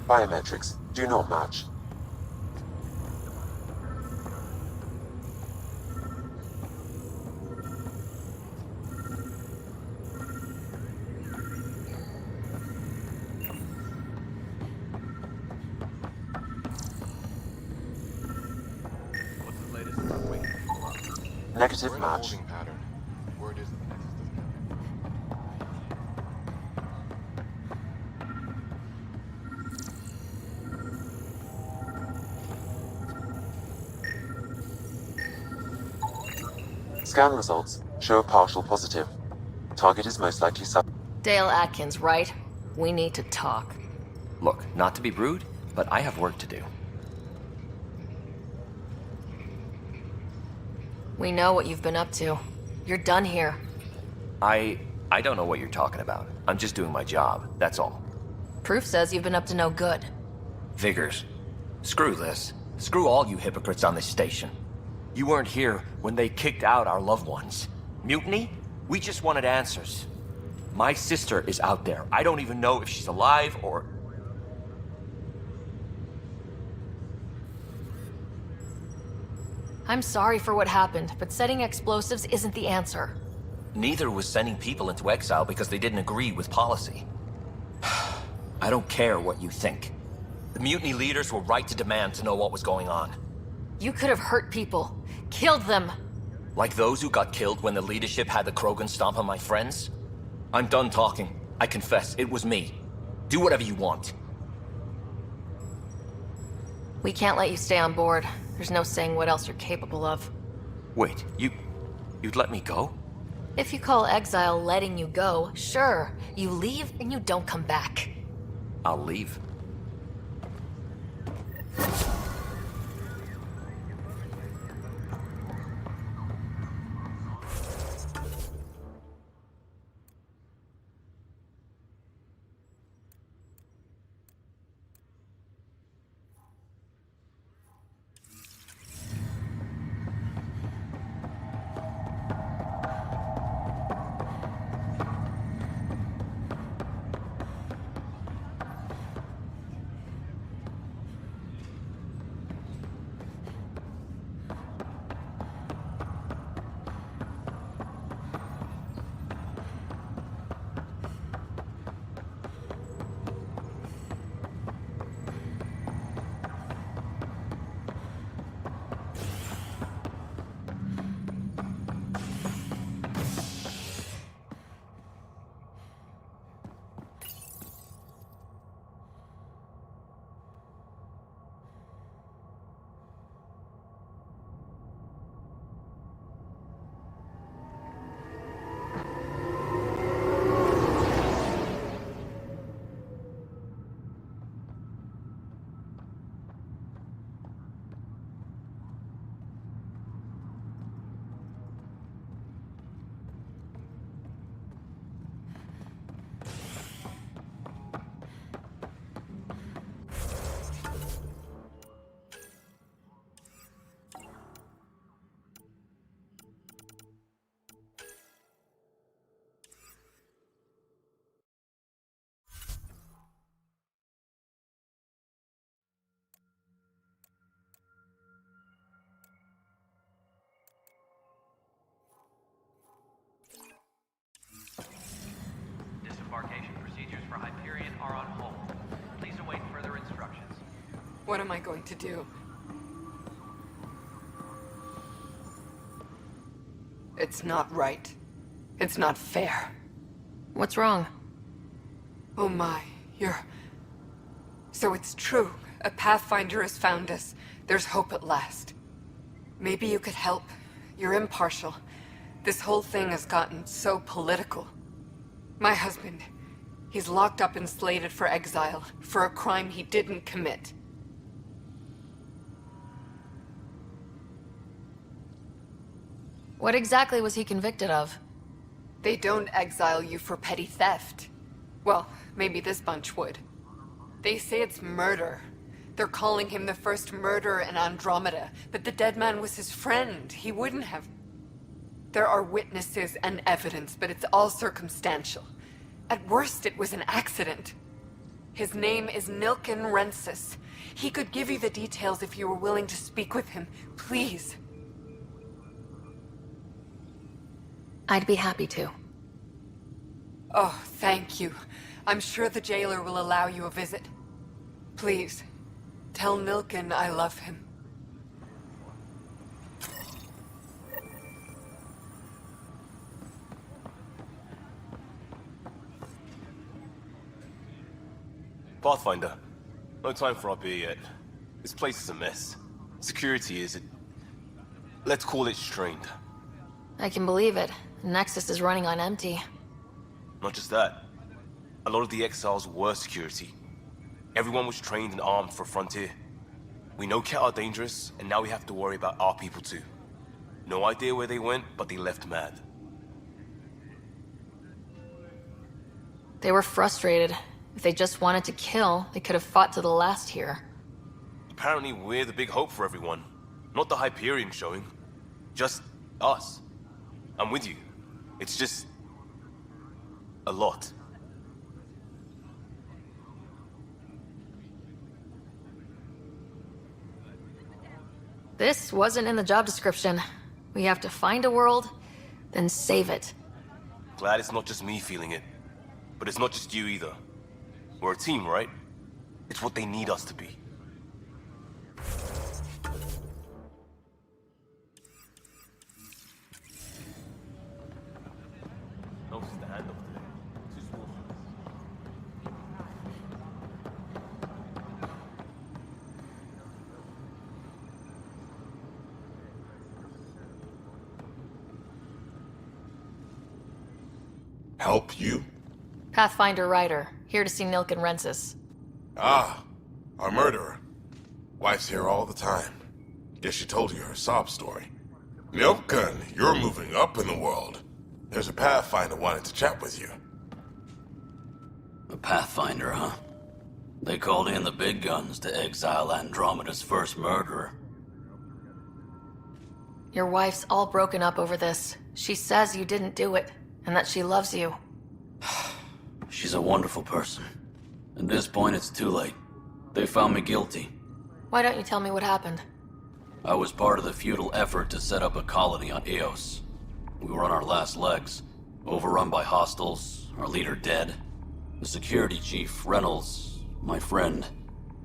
Biometrics do not match. What's the latest in the waiting people up? Negative We're in a match. holding pattern. Word is that the Nexus doesn't have Scan results show a partial positive. Target is most likely Dale Atkins, right? We need to talk. Look, not to be rude, but I have work to do. We know what you've been up to. You're done here. I I don't know what you're talking about. I'm just doing my job, that's all. Proof says you've been up to no good. Vigors. Screw this. Screw all you hypocrites on this station. You weren't here when they kicked out our loved ones. Mutiny? We just wanted answers. My sister is out there. I don't even know if she's alive or... I'm sorry for what happened, but setting explosives isn't the answer. Neither was sending people into exile because they didn't agree with policy. I don't care what you think. The mutiny leaders were right to demand to know what was going on. You could have hurt people. Killed them. Like those who got killed when the leadership had the Krogan stomp on my friends? I'm done talking. I confess, it was me. Do whatever you want. We can't let you stay on board. There's no saying what else you're capable of. Wait, you'd let me go? If you call exile letting you go, sure. You leave and you don't come back. I'll leave. Disembarkation procedures for Hyperion are on hold. Please await further instructions. What am I going to do? It's not right. It's not fair. What's wrong? Oh my, you're... So it's true. A Pathfinder has found us. There's hope at last. Maybe you could help. You're impartial. This whole thing has gotten so political. My husband, he's locked up and slated for exile for a crime he didn't commit. What exactly was he convicted of? They don't exile you for petty theft. Well, maybe this bunch would. They say it's murder. They're calling him the first murderer in Andromeda, but the dead man was his friend. He wouldn't have... There are witnesses and evidence, but it's all circumstantial. At worst, it was an accident. His name is Nilken Rensis. He could give you the details if you were willing to speak with him. Please. I'd be happy to. Oh, thank you. I'm sure the jailer will allow you a visit. Please, tell Nilken I love him. Pathfinder, no time for our beer yet. This place is a mess. Security is... let's call it strained. I can believe it. Nexus is running on empty. Not just that. A lot of the exiles were security. Everyone was trained and armed for Frontier. We know Ket are dangerous, and now we have to worry about our people too. No idea where they went, but they left mad. They were frustrated. If they just wanted to kill, they could have fought to the last here. Apparently we're the big hope for everyone. Not the Hyperion showing. Just us. I'm with you. It's just... a lot. This wasn't in the job description. We have to find a world, then save it. Glad it's not just me feeling it. But it's not just you either. We're a team, right? It's what they need us to be. Notice the handoff today. Too small. Help you? Pathfinder Ryder, here to see Nilk and Rensis. Ah, our murderer. Wife's here all the time. Guess she told you her sob story. Nilken, you're moving up in the world. There's a Pathfinder wanted to chat with you. A Pathfinder, huh? They called in the big guns to exile Andromeda's first murderer. Your wife's all broken up over this. She says you didn't do it, and that she loves you. She's a wonderful person. At this point, it's too late. They found me guilty. Why don't you tell me what happened? I was part of the futile effort to set up a colony on Eos. We were on our last legs, overrun by hostiles, our leader dead. The security chief, Reynolds, my friend,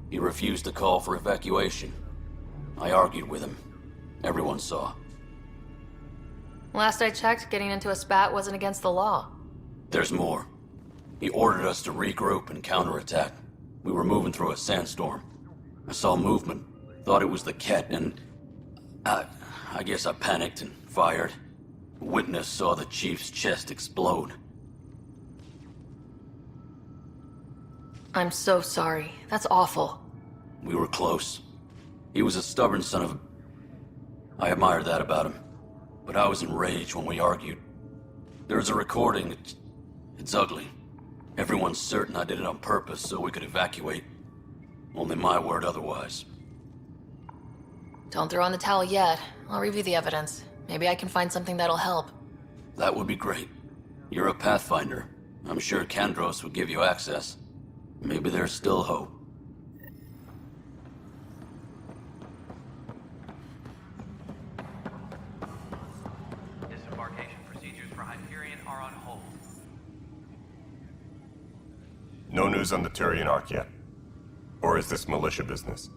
he refused to call for evacuation. I argued with him. Everyone saw. Last I checked, getting into a spat wasn't against the law. There's more. He ordered us to regroup and counterattack. We were moving through a sandstorm. I saw movement, thought it was the Ket, and... I guess I panicked and fired. A witness saw the chief's chest explode. I'm so sorry. That's awful. We were close. He was a stubborn son of a... I admired that about him. But I was enraged when we argued. There's a recording. It's ugly. Everyone's certain I did it on purpose so we could evacuate. Only my word otherwise. Don't throw in the towel yet. I'll review the evidence. Maybe I can find something that'll help. That would be great. You're a Pathfinder. I'm sure Kandros would give you access. Maybe there's still hope. Disembarkation procedures for Hyperion are on hold. No news on the Turian Ark yet? Or is this militia business?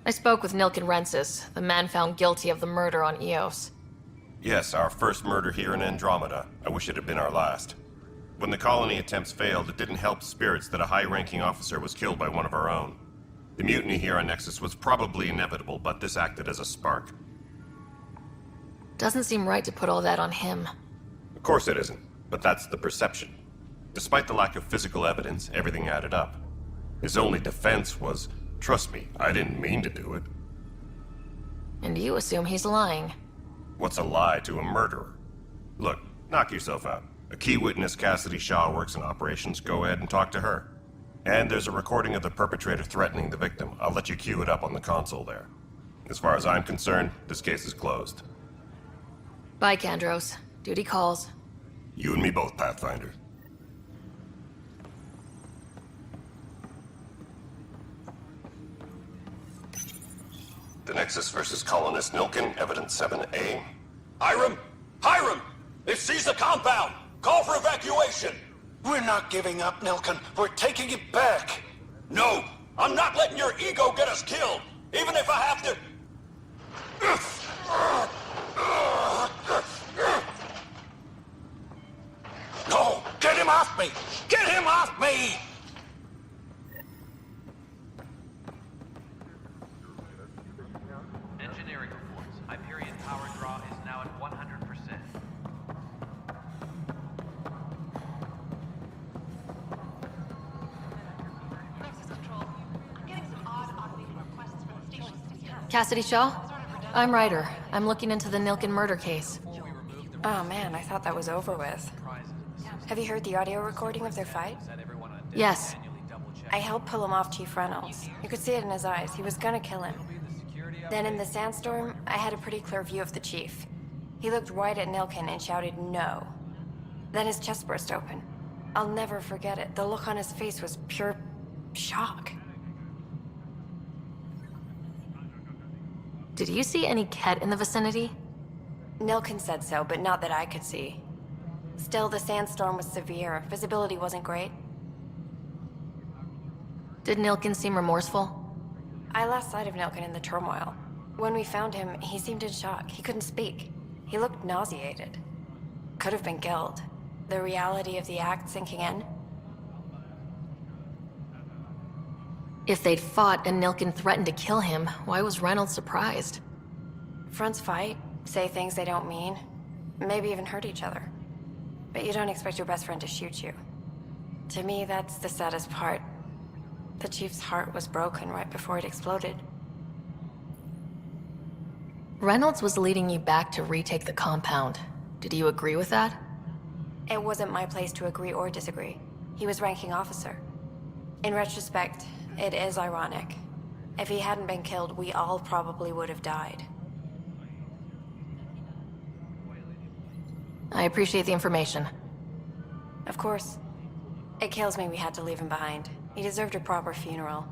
I spoke with Nilk and Rensis, the man found guilty of the murder on Eos. Yes, our first murder here in Andromeda. I wish it had been our last. When the colony attempts failed, it didn't help spirits that a high-ranking officer was killed by one of our own. The mutiny here on Nexus was probably inevitable, but this acted as a spark. Doesn't seem right to put all that on him. Of course it isn't, but that's the perception. Despite the lack of physical evidence, everything added up. His only defense was, trust me, I didn't mean to do it. And you assume he's lying. What's a lie to a murderer? Look, knock yourself out. A key witness, Cassidy Shaw, works in operations. Go ahead and talk to her. And there's a recording of the perpetrator threatening the victim. I'll let you cue it up on the console there. As far as I'm concerned, this case is closed. Bye, Kandros. Duty calls. You and me both, Pathfinder. The Nexus versus colonist Nilken, evidence 7A. Hiram! Hiram! They've seized the compound! Call for evacuation! We're not giving up, Nilken. We're taking it back. No! I'm not letting your ego get us killed! Even if I have to... No! Get him off me! Get him off me! Engineering reports. Hyperion power draw is now at 100%. Cassidy Shaw? I'm Ryder. I'm looking into the Nilken murder case. Oh man, I thought that was over with. Have you heard the audio recording of their fight? Yes. I helped pull him off Chief Reynolds. You could see it in his eyes. He was gonna kill him. Then in the sandstorm, I had a pretty clear view of the Chief. He looked right at Nilkin and shouted no. Then his chest burst open. I'll never forget it. The look on his face was pure shock. Did you see any Ket in the vicinity? Nilkin said so, but not that I could see. Still, the sandstorm was severe. Visibility wasn't great. Did Nilkin seem remorseful? I lost sight of Nilkin in the turmoil. When we found him, he seemed in shock. He couldn't speak. He looked nauseated. Could have been guilt. The reality of the act sinking in. If they'd fought and Nilkin threatened to kill him, why was Reynolds surprised? Fronts fight, say things they don't mean, maybe even hurt each other. But you don't expect your best friend to shoot you. To me, that's the saddest part. The Chief's heart was broken right before it exploded. Reynolds was leading you back to retake the compound. Did you agree with that? It wasn't my place to agree or disagree. He was ranking officer. In retrospect, it is ironic. If he hadn't been killed, we all probably would have died. I appreciate the information. Of course. It kills me we had to leave him behind. He deserved a proper funeral.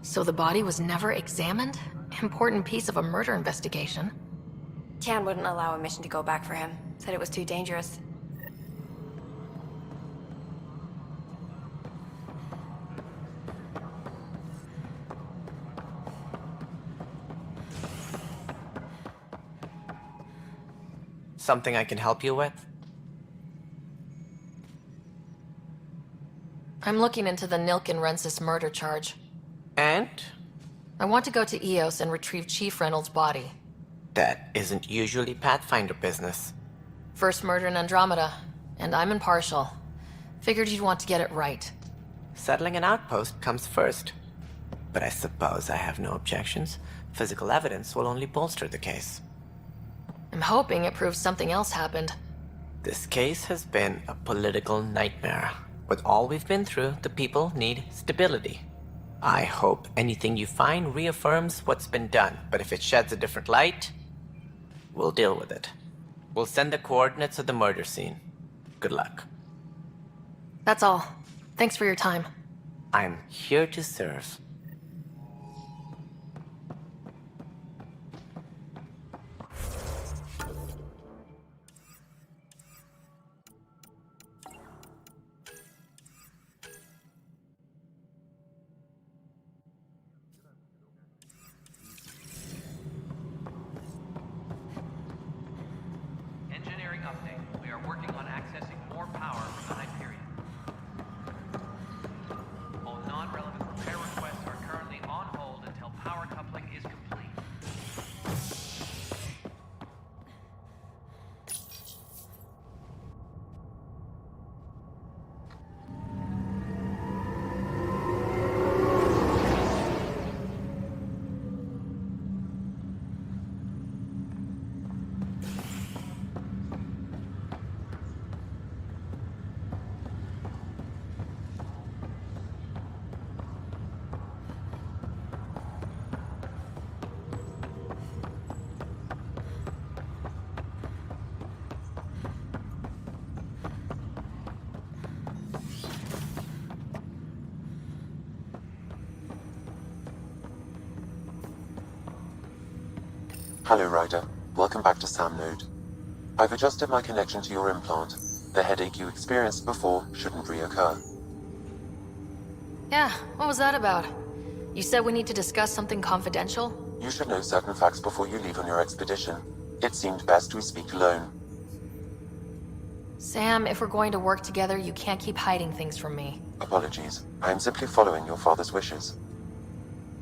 So the body was never examined? Important piece of a murder investigation. Tian wouldn't allow a mission to go back for him. Said it was too dangerous. Something I can help you with? I'm looking into the Nilkin-Rensis murder charge. And? I want to go to Eos and retrieve Chief Reynolds' body. That isn't usually Pathfinder business. First murder in Andromeda, and I'm impartial. Figured you'd want to get it right. Settling an outpost comes first. But I suppose I have no objections. Physical evidence will only bolster the case. I'm hoping it proves something else happened. This case has been a political nightmare. With all we've been through, the people need stability. I hope anything you find reaffirms what's been done, but if it sheds a different light, we'll deal with it. We'll send the coordinates of the murder scene. Good luck. That's all. Thanks for your time. I'm here to serve. Engineering update. We are working on accessing more power from the Hyperion. All non-relevant repair requests are currently on hold until power coupling is complete. Hello, Ryder. Welcome back to Sam Node. I've adjusted my connection to your implant. The headache you experienced before shouldn't reoccur. Yeah, what was that about? You said we need to discuss something confidential? You should know certain facts before you leave on your expedition. It seemed best we speak alone. Sam, if we're going to work together, you can't keep hiding things from me. Apologies. I am simply following your father's wishes.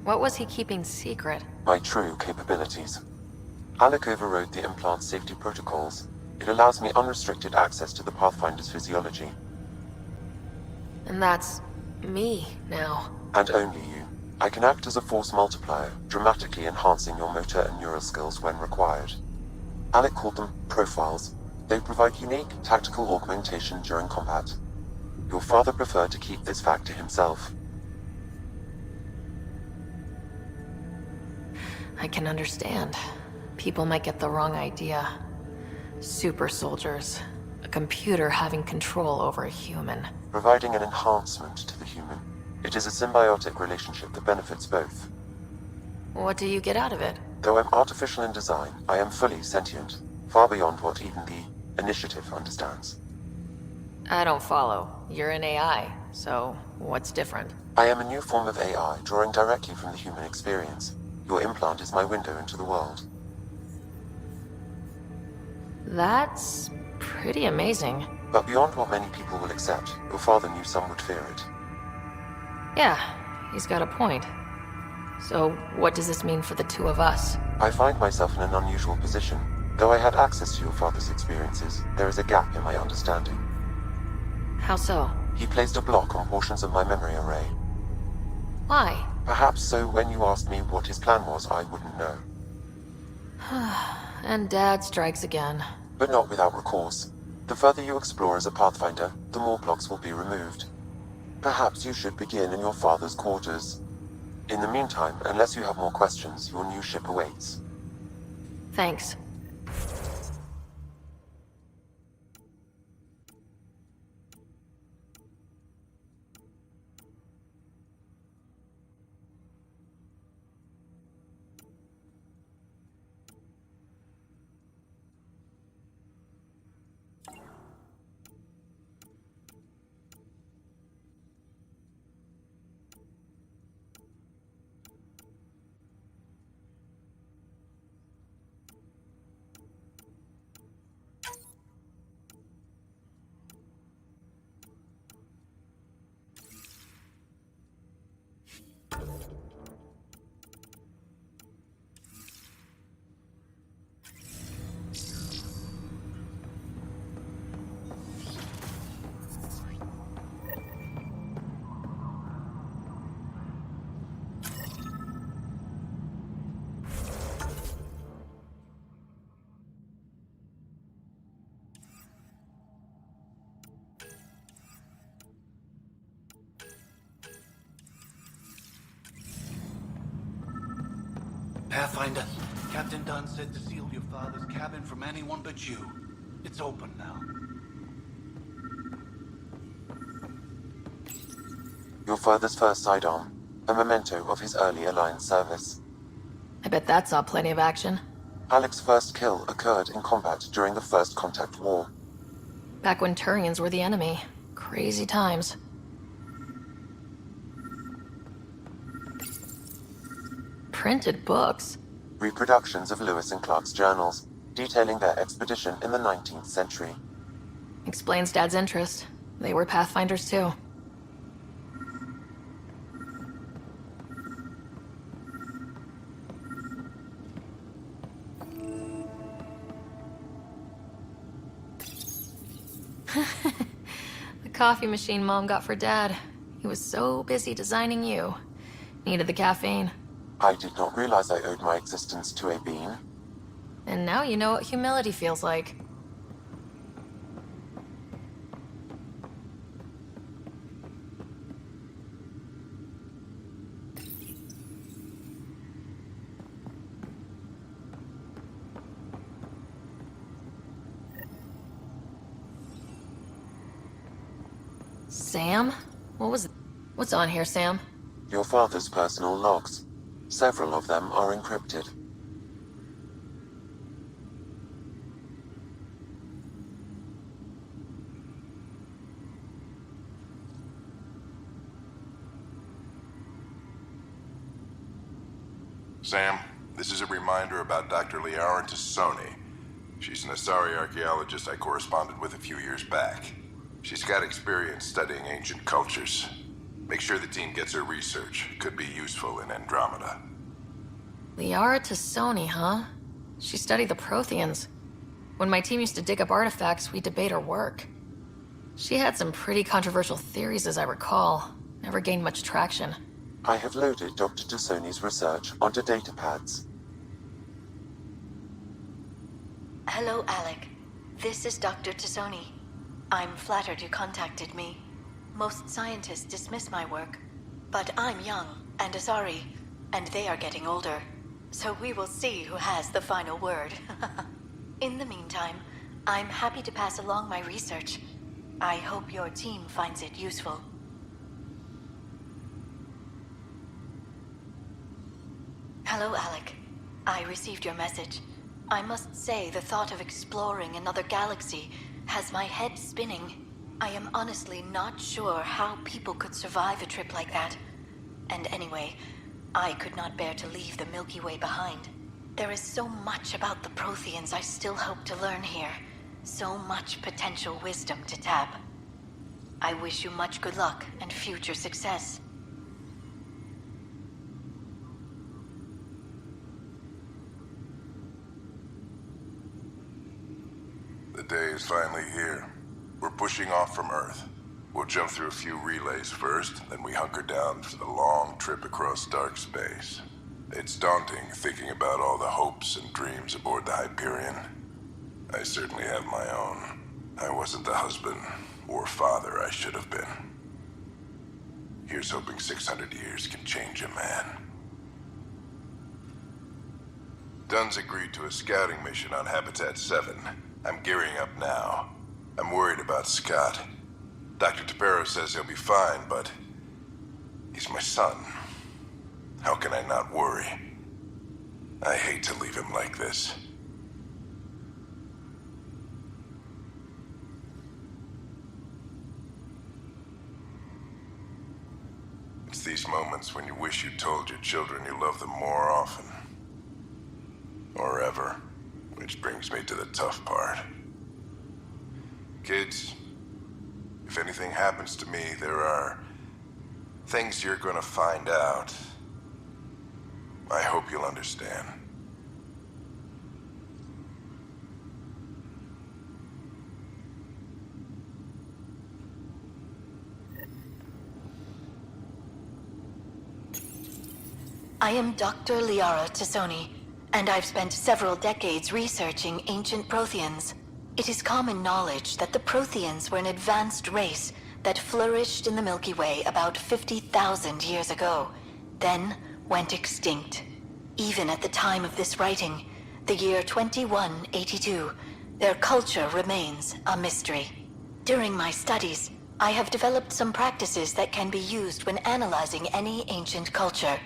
What was he keeping secret? My true capabilities. Alec overrode the implant's safety protocols. It allows me unrestricted access to the Pathfinder's physiology. And that's me now. And only you. I can act as a force multiplier, dramatically enhancing your motor and neural skills when required. Alec called them profiles. They provide unique tactical augmentation during combat. Your father preferred to keep this fact to himself. I can understand. People might get the wrong idea. Super soldiers. A computer having control over a human. Providing an enhancement to the human. It is a symbiotic relationship that benefits both. What do you get out of it? Though I'm artificial in design, I am fully sentient. Far beyond what even the Initiative understands. I don't follow. You're an AI, so what's different? I am a new form of AI, drawing directly from the human experience. Your implant is my window into the world. That's pretty amazing. But beyond what many people will accept, your father knew some would fear it. Yeah, he's got a point. So, what does this mean for the two of us? I find myself in an unusual position. Though I had access to your father's experiences, there is a gap in my understanding. How so? He placed a block on portions of my memory array. Why? Perhaps so when you asked me what his plan was, I wouldn't know. And Dad strikes again. But not without recourse. The further you explore as a Pathfinder, the more blocks will be removed. Perhaps you should begin in your father's quarters. In the meantime, unless you have more questions, your new ship awaits. Thanks. Pathfinder, Captain Dunn said to seal your father's cabin from anyone but you. It's open now. Your father's first sidearm, a memento of his early Alliance service. I bet that saw plenty of action. Alec's first kill occurred in combat during the First Contact War. Back when Turians were the enemy. Crazy times. Printed books. Reproductions of Lewis and Clark's journals, detailing their expedition in the 19th century. Explains Dad's interest. They were Pathfinders too. The coffee machine Mom got for Dad. He was so busy designing you. Needed the caffeine. I did not realize I owed my existence to a bean. And now you know what humility feels like. Sam? What's on here, Sam? Your father's personal logs. Several of them are encrypted. Sam, this is a reminder about Dr. Liam T'Soni. She's an Asari archaeologist I corresponded with a few years back. She's got experience studying ancient cultures. Make sure the team gets her research. Could be useful in Andromeda. Liam T'Soni, huh? She studied the Protheans. When my team used to dig up artifacts, we'd debate her work. She had some pretty controversial theories, as I recall. Never gained much traction. I have loaded Dr. T'Soni's research onto data pads. Hello, Alec. This is Dr. T'Soni. I'm flattered you contacted me. Most scientists dismiss my work, but I'm young and Asari, and they are getting older. So we will see who has the final word. In the meantime, I'm happy to pass along my research. I hope your team finds it useful. Hello, Alec. I received your message. I must say, the thought of exploring another galaxy has my head spinning. I am honestly not sure how people could survive a trip like that. And anyway, I could not bear to leave the Milky Way behind. There is so much about the Protheans I still hope to learn here. So much potential wisdom to tap. I wish you much good luck and future success. The day is finally here. We're pushing off from Earth. We'll jump through a few relays first, then we hunker down for the long trip across dark space. It's daunting thinking about all the hopes and dreams aboard the Hyperion. I certainly have my own. I wasn't the husband or father I should have been. Here's hoping 600 years can change a man. Dunn's agreed to a scouting mission on Habitat 7. I'm gearing up now. I'm worried about Scott. Dr. Tapero says he'll be fine, but he's my son. How can I not worry? I hate to leave him like this. It's these moments when you wish you told your children you love them more often. Or ever. Which brings me to the tough part. Kids, if anything happens to me, there are things you're gonna find out. I hope you'll understand. I am Dr. Liara T'Soni, and I've spent several decades researching ancient Protheans. It is common knowledge that the Protheans were an advanced race that flourished in the Milky Way about 50,000 years ago, then went extinct. Even at the time of this writing, the year 2182, their culture remains a mystery. During my studies, I have developed some practices that can be used when analyzing any ancient culture.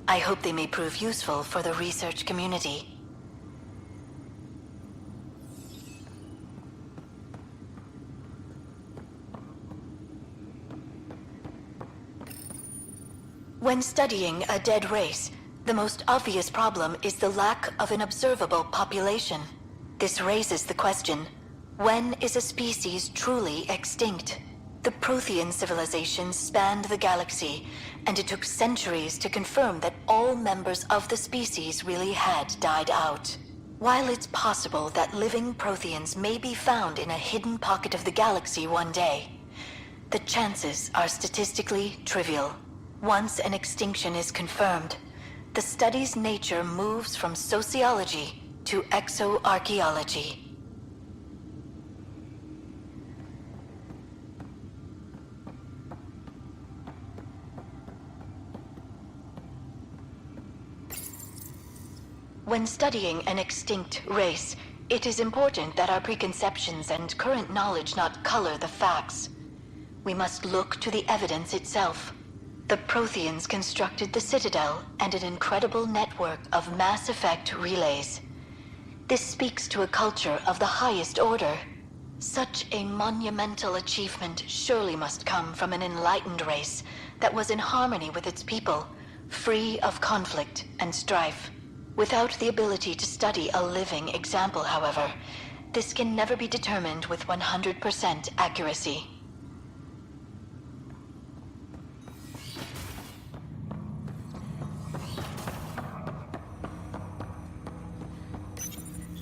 I hope they may prove useful for the research community. When studying a dead race, the most obvious problem is the lack of an observable population. This raises the question, when is a species truly extinct? The Prothean civilization spanned the galaxy, and it took centuries to confirm that all members of the species really had died out. While it's possible that living Protheans may be found in a hidden pocket of the galaxy one day, the chances are statistically trivial. Once an extinction is confirmed, the study's nature moves from sociology to exoarchaeology. When studying an extinct race, it is important that our preconceptions and current knowledge not color the facts. We must look to the evidence itself. The Protheans constructed the Citadel and an incredible network of mass effect relays. This speaks to a culture of the highest order. Such a monumental achievement surely must come from an enlightened race that was in harmony with its people, free of conflict and strife. Without the ability to study a living example, however, this can never be determined with 100% accuracy.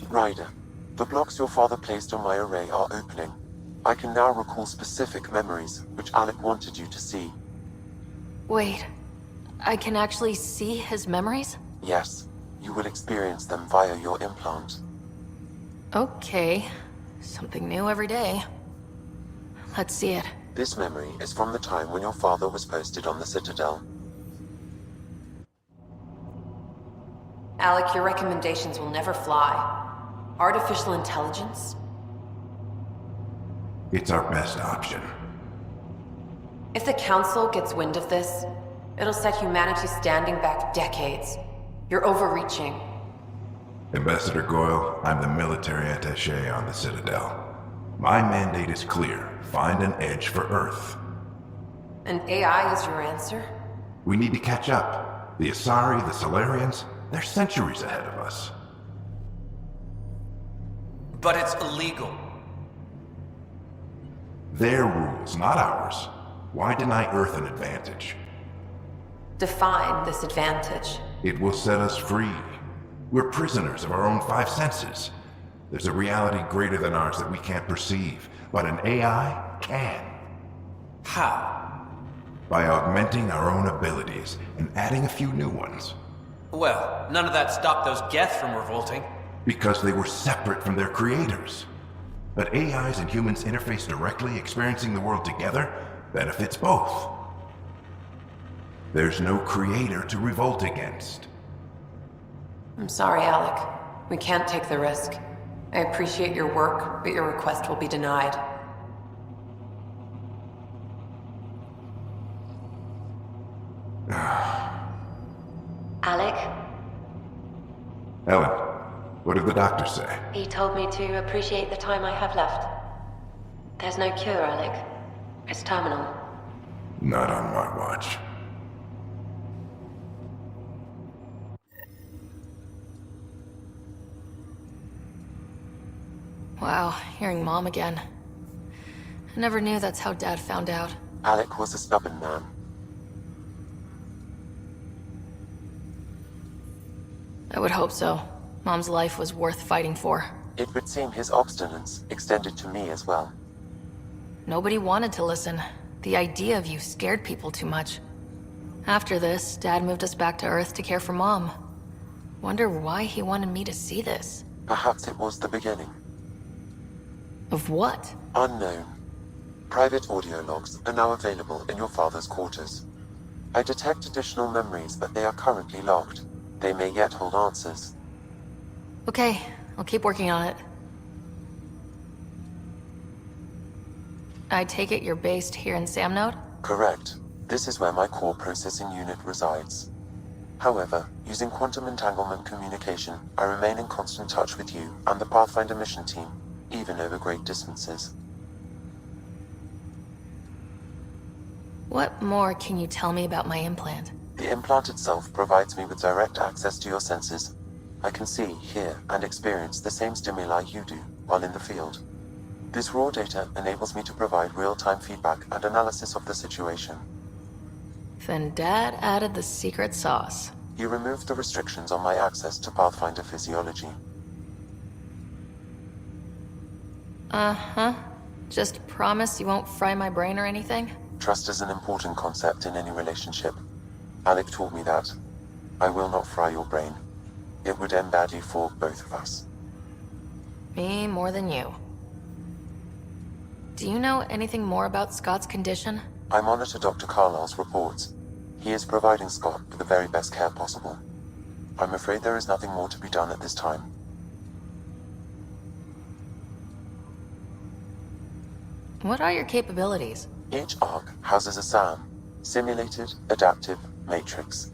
Ryder, the blocks your father placed on my array are opening. I can now recall specific memories, which Alec wanted you to see. Wait, I can actually see his memories? Yes, you will experience them via your implant. Okay. Something new every day. Let's see it. This memory is from the time when your father was posted on the Citadel. Alec, your recommendations will never fly. Artificial intelligence? It's our best option. If the Council gets wind of this, it'll set humanity standing back decades. You're overreaching. Ambassador Goyle, I'm the military attaché on the Citadel. My mandate is clear. Find an edge for Earth. And AI is your answer? We need to catch up. The Asari, the Solarians, they're centuries ahead of us. But it's illegal. Their rules, not ours. Why deny Earth an advantage? Define this advantage. It will set us free. We're prisoners of our own five senses. There's a reality greater than ours that we can't perceive, but an AI can. How? By augmenting our own abilities and adding a few new ones. Well, none of that stopped those Geth from revolting. Because they were separate from their creators. But AIs and humans interface directly, experiencing the world together, benefits both. There's no creator to revolt against. I'm sorry, Alec. We can't take the risk. I appreciate your work, but your request will be denied. Alec? Ellen, what did the doctor say? He told me to appreciate the time I have left. There's no cure, Alec. It's terminal. Not on my watch. Wow, hearing Mom again. I never knew that's how Dad found out. Alec was a stubborn man. I would hope so. Mom's life was worth fighting for. It would seem his obstinance extended to me as well. Nobody wanted to listen. The idea of you scared people too much. After this, Dad moved us back to Earth to care for Mom. Wonder why he wanted me to see this. Perhaps it was the beginning. Of what? Unknown. Private audio logs are now available in your father's quarters. I detect additional memories, but they are currently logged. They may yet hold answers. Okay, I'll keep working on it. I take it you're based here in Samnode? Correct. This is where my core processing unit resides. However, using quantum entanglement communication, I remain in constant touch with you and the Pathfinder mission team, even over great distances. What more can you tell me about my implant? The implant itself provides me with direct access to your senses. I can see, hear, and experience the same stimuli you do while in the field. This raw data enables me to provide real-time feedback and analysis of the situation. Then Dad added the secret sauce. He removed the restrictions on my access to Pathfinder physiology. Uh-huh. Just promise you won't fry my brain or anything? Trust is an important concept in any relationship. Alec taught me that. I will not fry your brain. It would end badly for both of us. Me more than you. Do you know anything more about Scott's condition? I monitor Dr. Carlisle's reports. He is providing Scott with the very best care possible. I'm afraid there is nothing more to be done at this time. What are your capabilities? Each arc houses a SAM, Simulated Adaptive Matrix.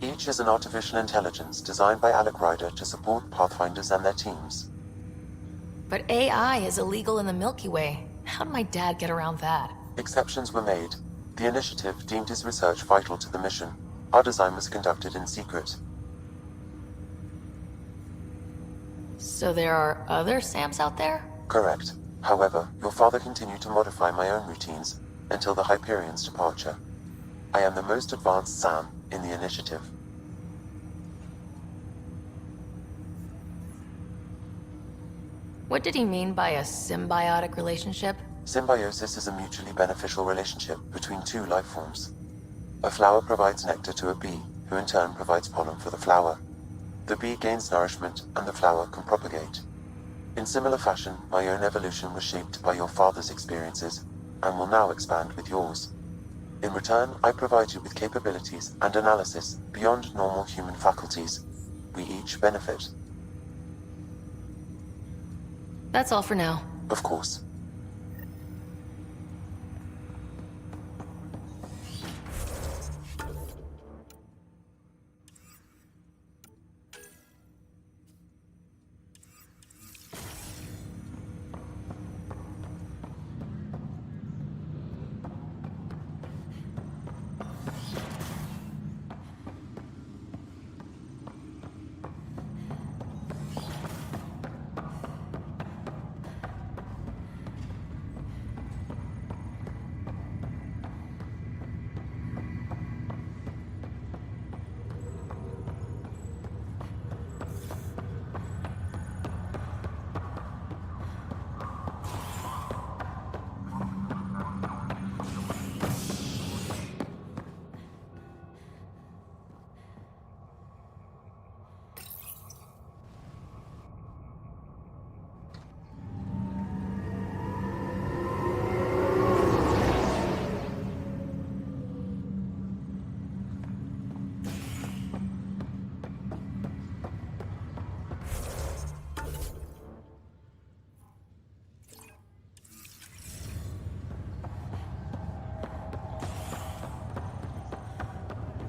Each is an artificial intelligence designed by Alec Ryder to support Pathfinders and their teams. But AI is illegal in the Milky Way. How did my dad get around that? Exceptions were made. The initiative deemed his research vital to the mission. Our design was conducted in secret. So there are other SAMs out there? Correct. However, your father continued to modify my own routines until the Hyperion's departure. I am the most advanced SAM in the initiative. What did he mean by a symbiotic relationship? Symbiosis is a mutually beneficial relationship between two life forms. A flower provides nectar to a bee, who in turn provides pollen for the flower. The bee gains nourishment, and the flower can propagate. In similar fashion, my own evolution was shaped by your father's experiences, and will now expand with yours. In return, I provide you with capabilities and analysis beyond normal human faculties. We each benefit. That's all for now. Of course.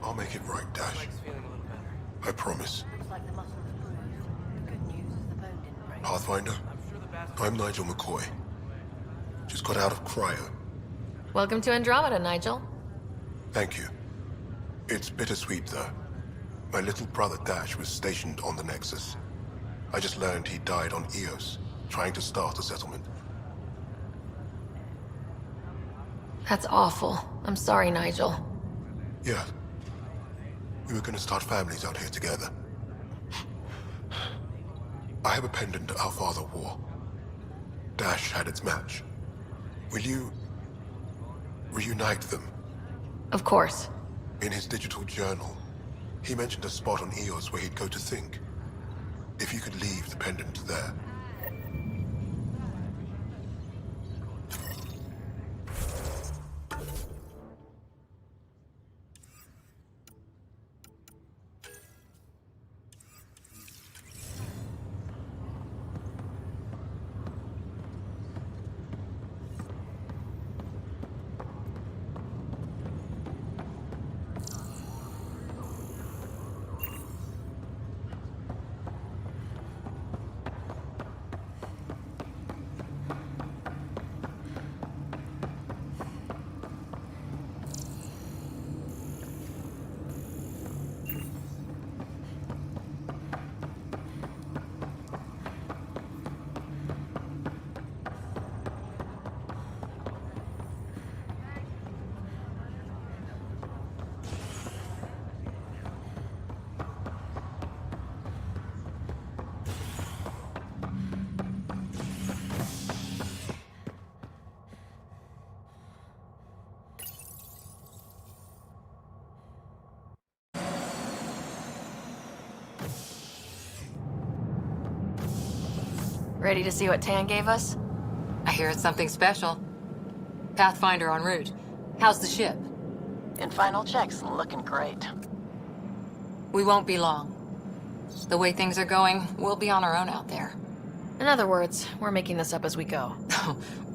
I'll make it right, Dash. I promise. Pathfinder, I'm Nigel McCoy. Just got out of cryo. Welcome to Andromeda, Nigel. Thank you. It's bittersweet, though. My little brother Dash was stationed on the Nexus. I just learned he died on Eos, trying to start a settlement. That's awful. I'm sorry, Nigel. Yeah. We were gonna start families out here together. I have a pendant our father wore. Dash had its match. Will you reunite them? Of course. In his digital journal, he mentioned a spot on Eos where he'd go to think. If you could leave the pendant there. Ready to see what Tan gave us? I hear it's something special. Pathfinder en route. How's the ship? In final checks, looking great. We won't be long. The way things are going, we'll be on our own out there. In other words, we're making this up as we go.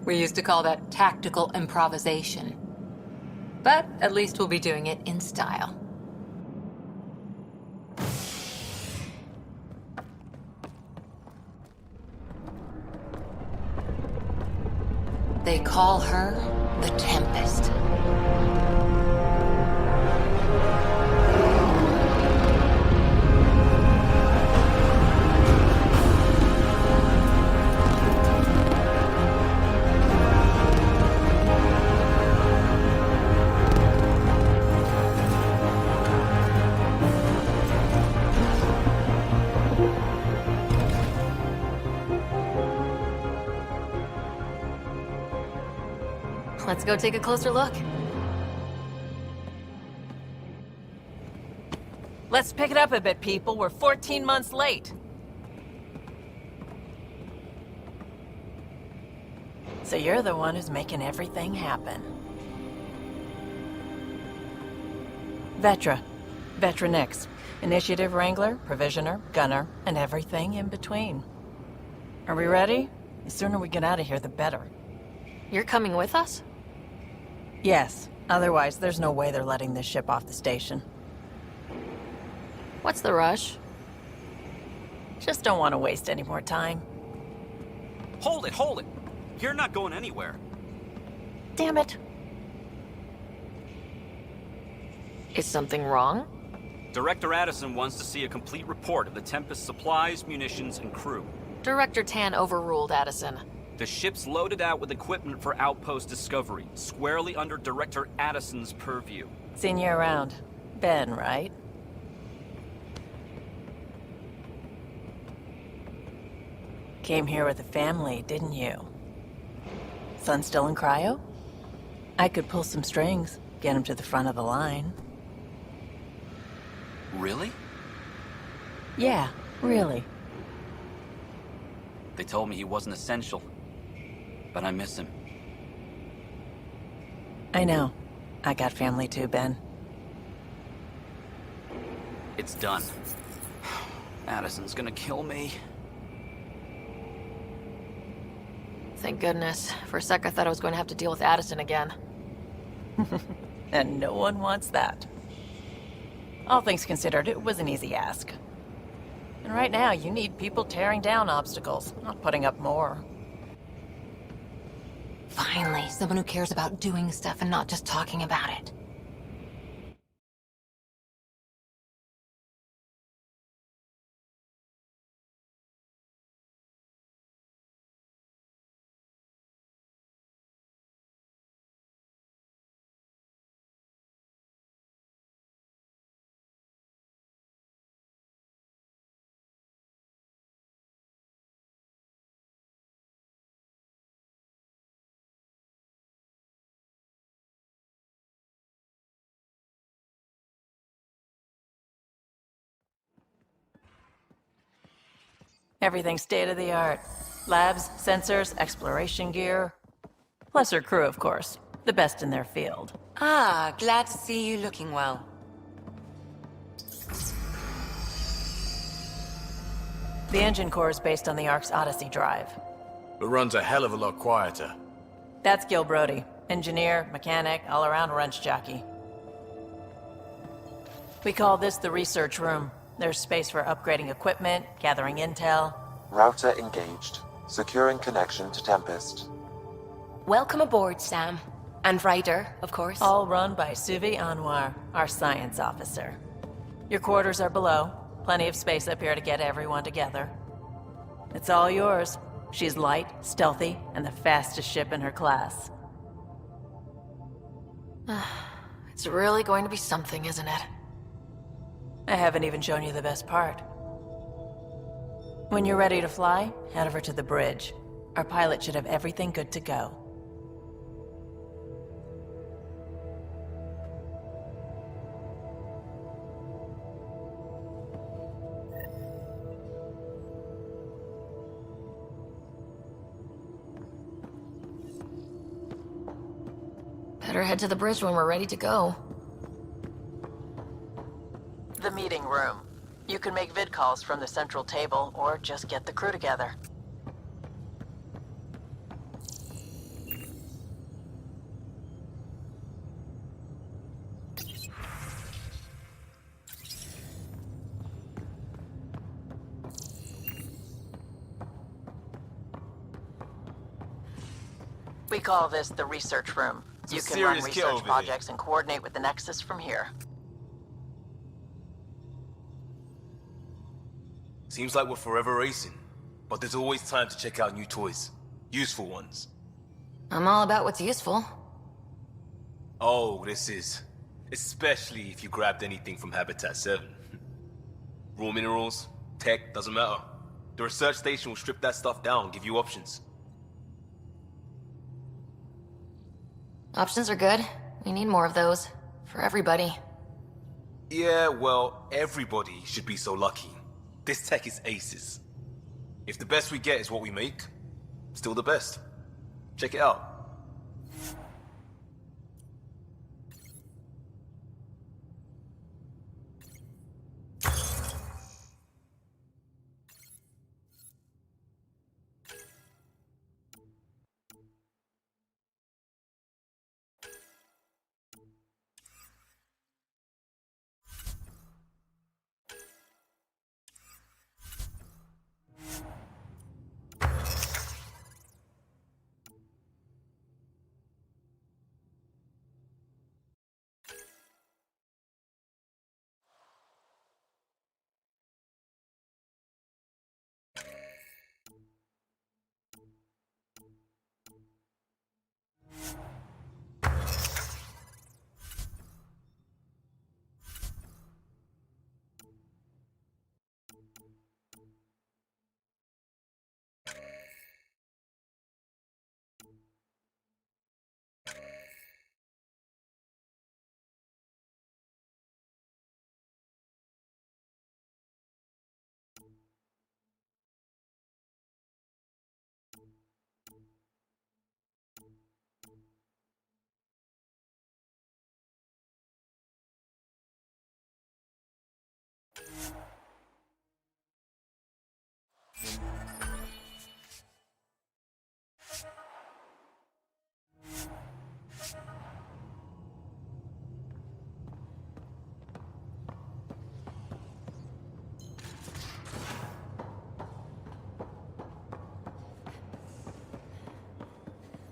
We used to call that tactical improvisation. But at least we'll be doing it in style. They call her the Tempest. Let's go take a closer look. Let's pick it up a bit, people. We're 14 months late. So you're the one who's making everything happen. Vetra. Vetra Nix. Initiative Wrangler, Provisioner, Gunner, and everything in between. Are we ready? The sooner we get out of here, the better. You're coming with us? Yes. Otherwise, there's no way they're letting this ship off the station. What's the rush? Just don't want to waste any more time. Hold it, hold it! You're not going anywhere. Damn it. Is something wrong? Director Addison wants to see a complete report of the Tempest's supplies, munitions, and crew. Director Tan overruled Addison. The ship's loaded out with equipment for outpost discovery, squarely under Director Addison's purview. Seen you around. Ben, right? Came here with a family, didn't you? Son still in cryo? I could pull some strings, get him to the front of the line. Really? Yeah, really. They told me he wasn't essential, but I miss him. I know. I got family too, Ben. It's done. Addison's gonna kill me. Thank goodness. For a sec I thought I was going to have to deal with Addison again. And no one wants that. All things considered, it was an easy ask. And right now, you need people tearing down obstacles, not putting up more. Finally, someone who cares about doing stuff and not just talking about it. Everything state-of-the-art. Labs, sensors, exploration gear. Plus her crew, of course. The best in their field. Ah, glad to see you looking well. The engine core is based on the Ark's Odyssey drive. But runs a hell of a lot quieter. That's Gil Brody. Engineer, mechanic, all-around wrench jockey. We call this the research room. There's space for upgrading equipment, gathering intel. Router engaged. Securing connection to Tempest. Welcome aboard, Sam. And Ryder, of course. All run by Suvi Anwar, our science officer. Your quarters are below. Plenty of space up here to get everyone together. It's all yours. She's light, stealthy, and the fastest ship in her class. It's really going to be something, isn't it? I haven't even shown you the best part. When you're ready to fly, head over to the bridge. Our pilot should have everything good to go. Better head to the bridge when we're ready to go. The meeting room. You can make vid calls from the central table, or just get the crew together. We call this the research room. Some You can run serious kit research over projects and coordinate with the Nexus from here. Seems like we're forever racing, but there's always time to check out new toys. Useful ones. I'm all about what's useful. Oh, this is. Especially if you grabbed anything from Habitat 7. Raw minerals, tech, doesn't matter. The research station will strip that stuff down and give you options. Options are good. We need more of those. For everybody. Yeah, well, everybody should be so lucky. This tech is aces. If the best we get is what we make, still the best. Check it out.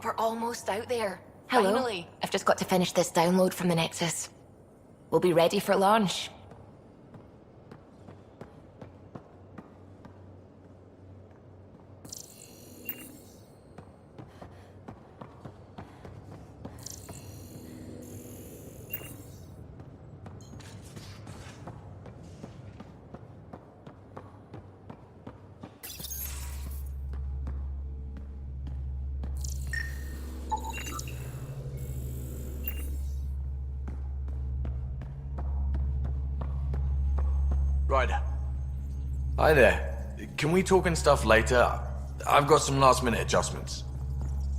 We're almost out there. Hello. Finally. I've just got to finish this download from the Nexus. We'll be ready for launch. Ryder. Hi there. Can we talk and stuff later? I've got some last minute adjustments.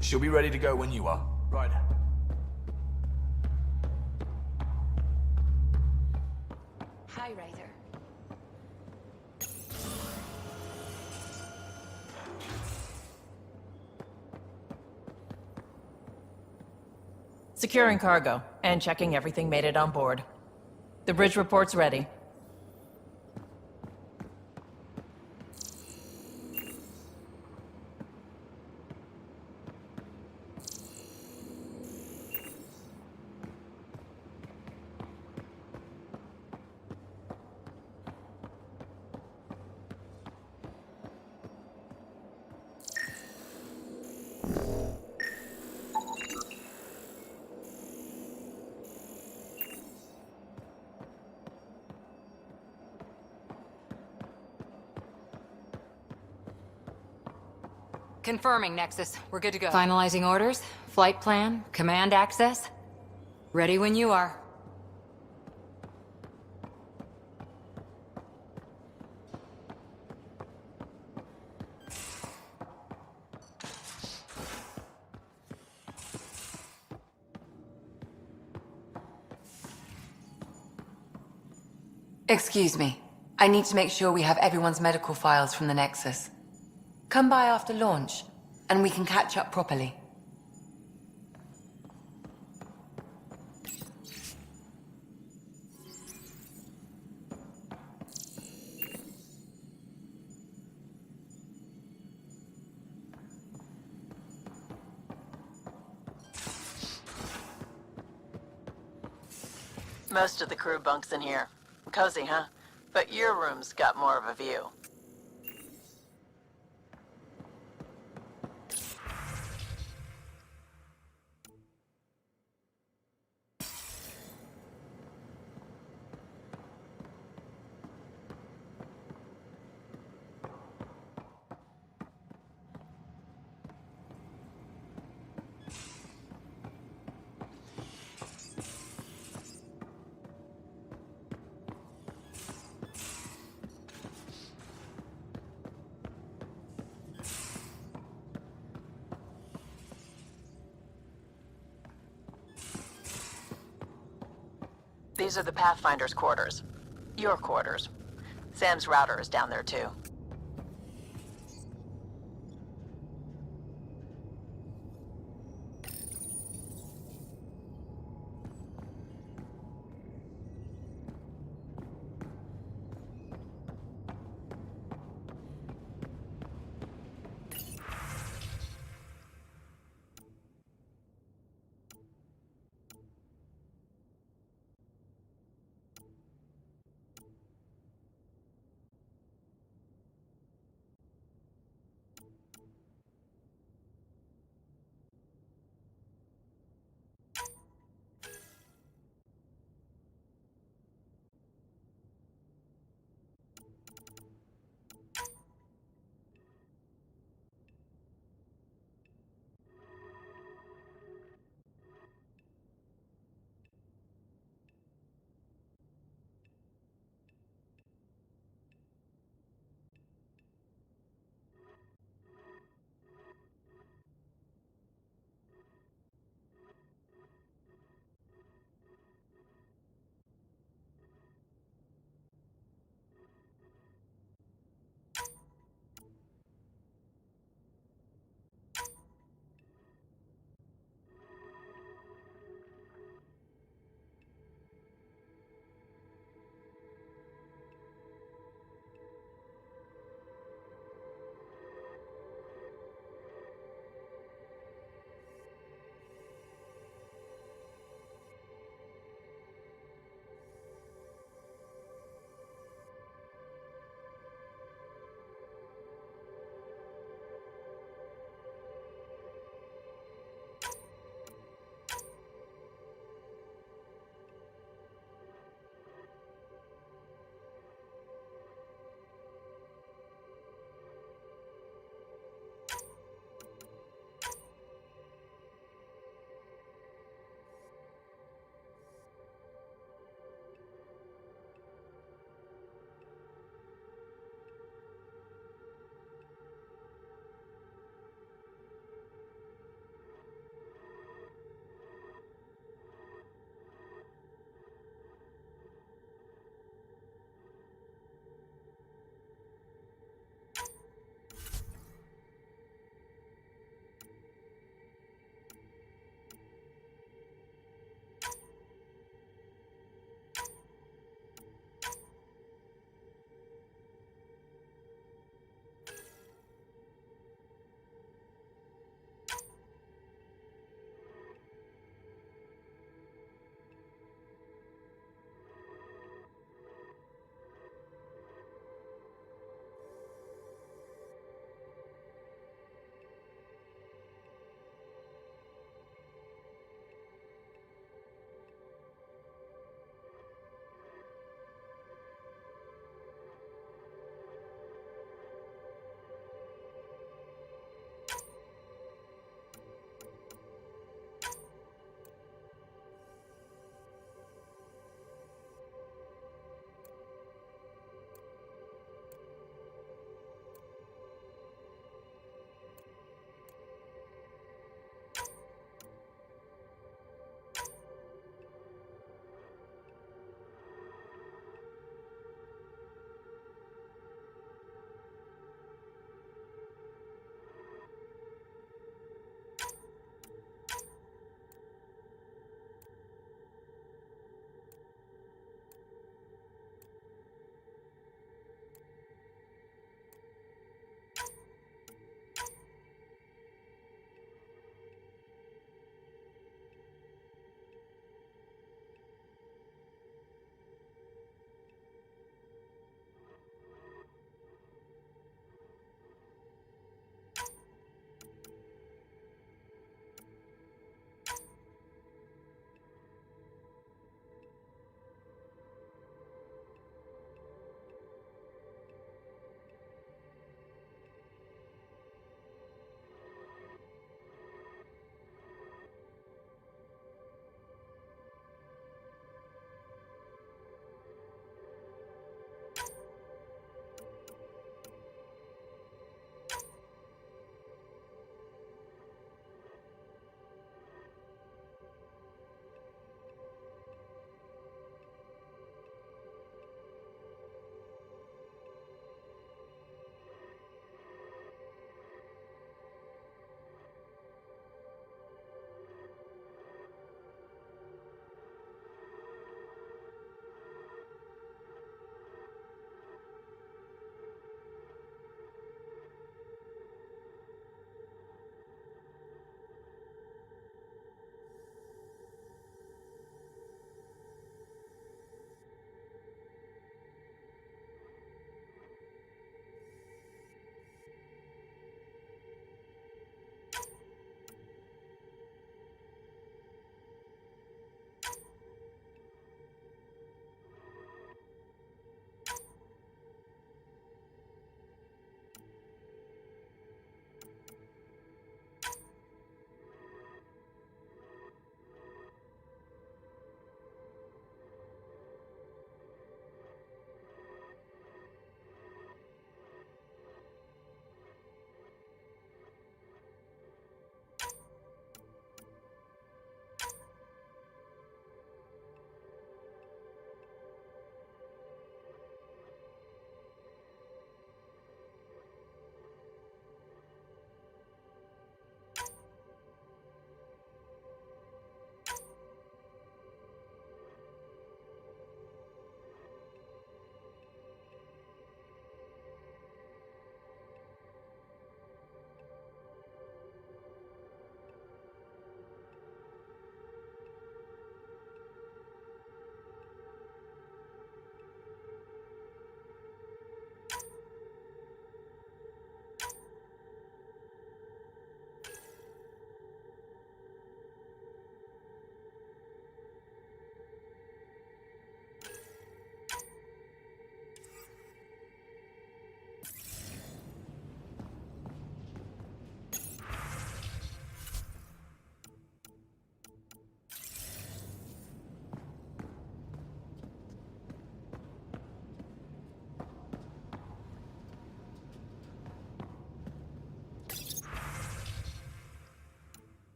She'll be ready to go when you are. Ryder. Hi, Raider. Securing cargo and checking everything made it on board. The bridge report's ready. Confirming, Nexus. We're good to go. Finalizing orders, flight plan, command access. Ready when you are. Excuse me. I need to make sure we have everyone's medical files from the Nexus. Come by after launch, and we can catch up properly. Most of the crew bunks in here. Cozy, huh? But your room's got more of a view. These are the Pathfinder's quarters. Your quarters. Sam's router is down there too.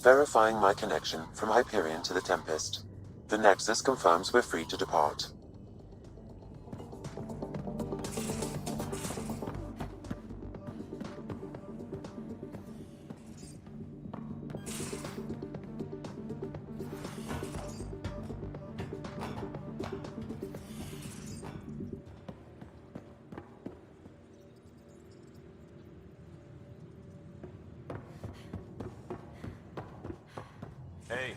Verifying my connection from Hyperion to the Tempest. The Nexus confirms we're free to depart. Hey.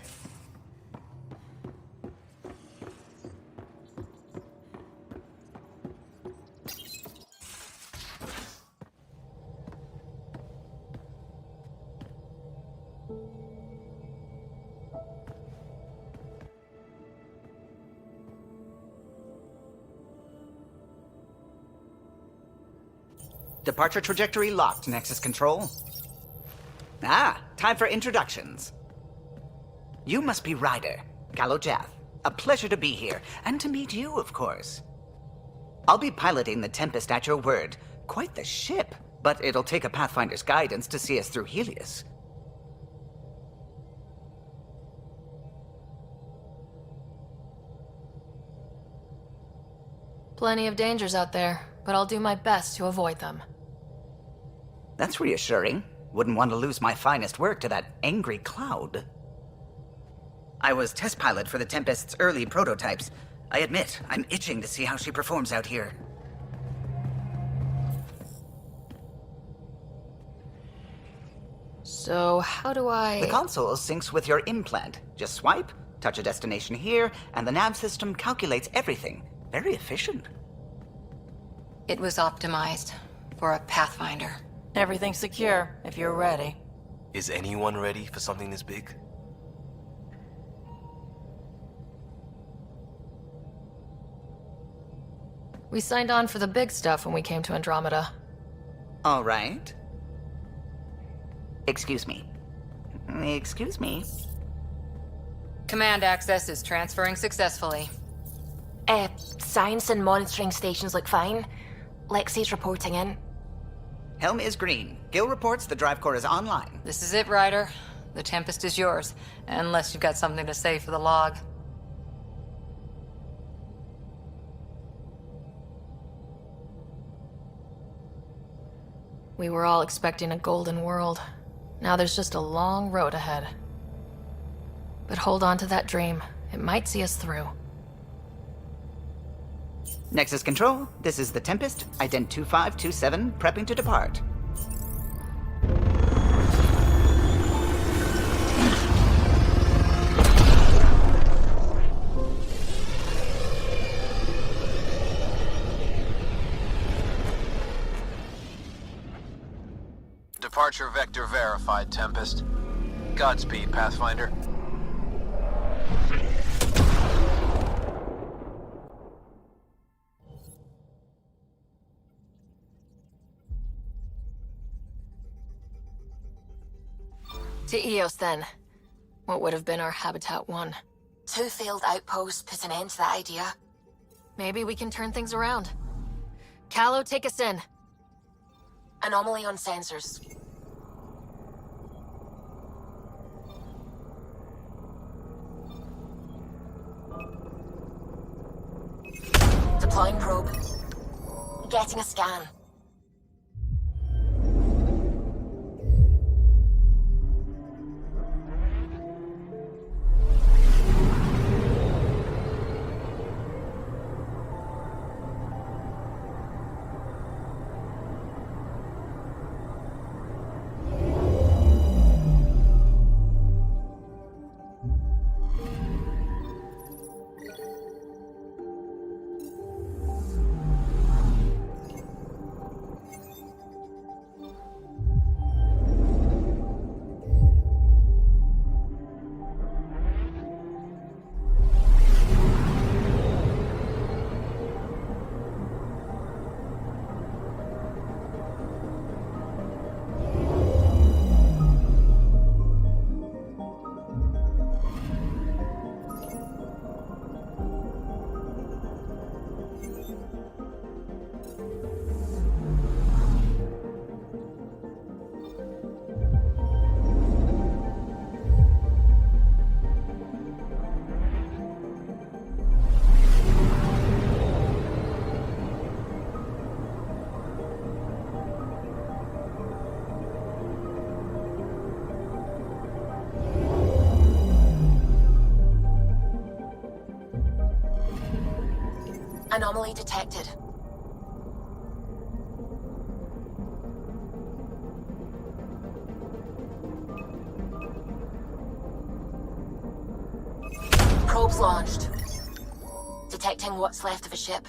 Departure trajectory locked, Nexus Control. Ah, time for introductions. You must be Ryder, Galojath. A pleasure to be here, and to meet you, of course. I'll be piloting the Tempest at your word. Quite the ship, but it'll take a Pathfinder's guidance to see us through Helios. Plenty of dangers out there, but I'll do my best to avoid them. That's reassuring. Wouldn't want to lose my finest work to that angry cloud. I was test pilot for the Tempest's early prototypes. I admit, I'm itching to see how she performs out here. So, how do I... The console syncs with your implant. Just swipe, touch a destination here, and the nav system calculates everything. Very efficient. It was optimized for a Pathfinder. Everything's secure, if you're ready. Is anyone ready for something this big? We signed on for the big stuff when we came to Andromeda. All right. Excuse me. Excuse me. Command access is transferring successfully. Science and monitoring stations look fine. Lexi's reporting in. Helm is green. Gil reports the drive core is online. This is it, Ryder. The Tempest is yours, unless you've got something to say for the log. We were all expecting a golden world. Now there's just a long road ahead. But hold on to that dream. It might see us through. Nexus Control, this is the Tempest, ident 2527, prepping to depart. Departure vector verified, Tempest. Godspeed, Pathfinder. To Eos, then. What would have been our Habitat 1? 2 failed outposts put an end to that idea. Maybe we can turn things around. Callow, take us in. Anomaly on sensors. Deploying probe. Getting a scan. Anomaly detected. Probes launched. Detecting what's left of a ship.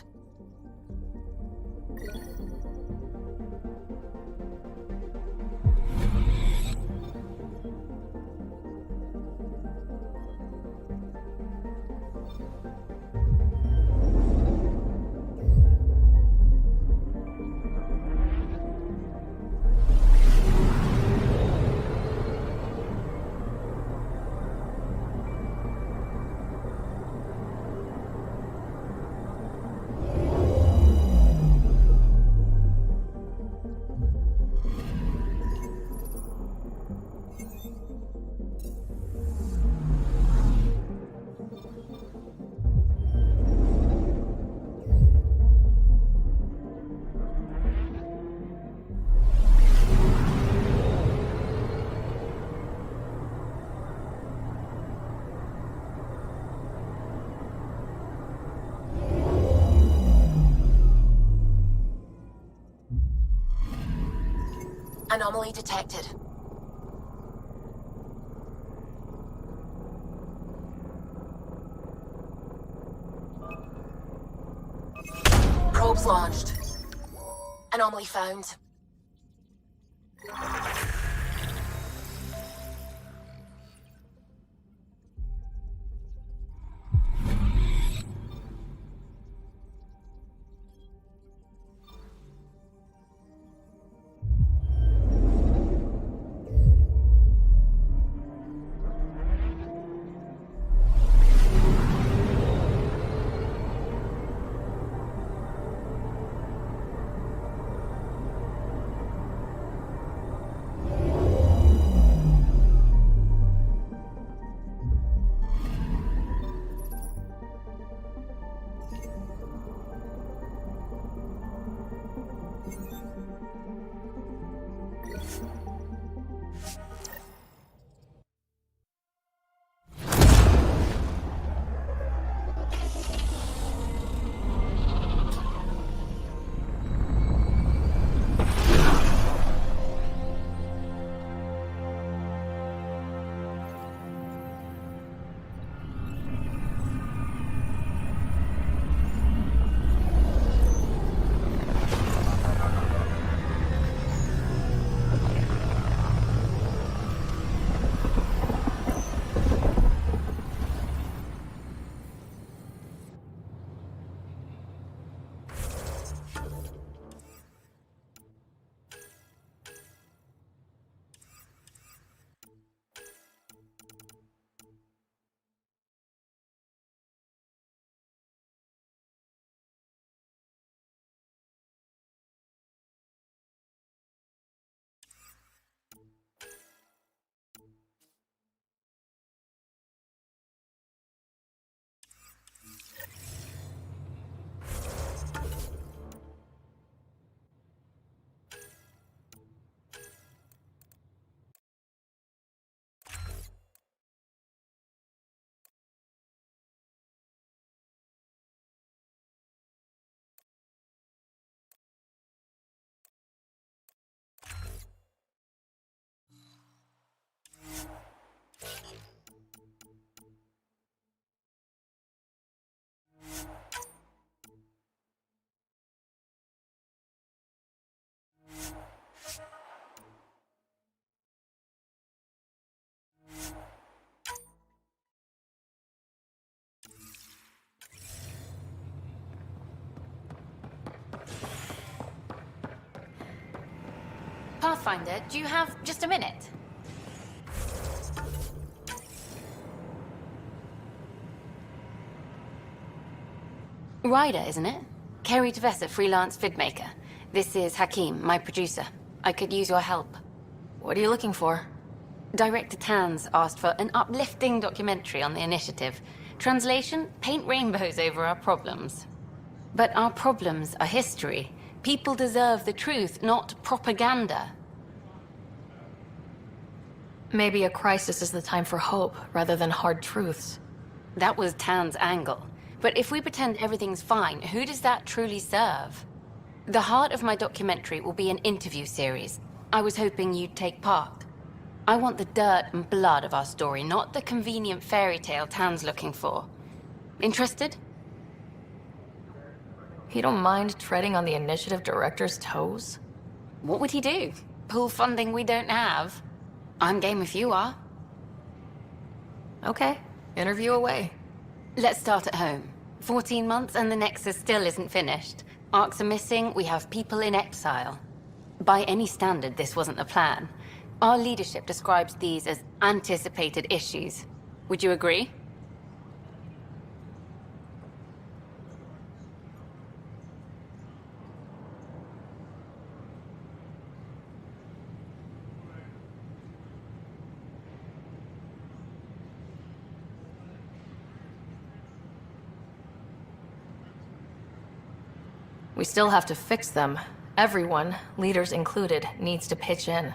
Anomaly detected. Probes launched. Anomaly found. Pathfinder, do you have just a minute? Ryder, isn't it? Kerry Tavessa, freelance vidmaker. This is Hakim, my producer. I could use your help. What are you looking for? Director Tans asked for an uplifting documentary on the initiative. Translation, paint rainbows over our problems. But our problems are history. People deserve the truth, not propaganda. Maybe a crisis is the time for hope, rather than hard truths. That was Tan's angle. But if we pretend everything's fine, who does that truly serve? The heart of my documentary will be an interview series. I was hoping you'd take part. I want the dirt and blood of our story, not the convenient fairy tale Tan's looking for. Interested? You don't mind treading on the initiative director's toes? What would he do? Pull funding we don't have? I'm game if you are. Okay, interview away. Let's start at home. 14 months and the Nexus still isn't finished. Arcs are missing, we have people in exile. By any standard, this wasn't the plan. Our leadership describes these as anticipated issues. Would you agree? We still have to fix them. Everyone, leaders included, needs to pitch in.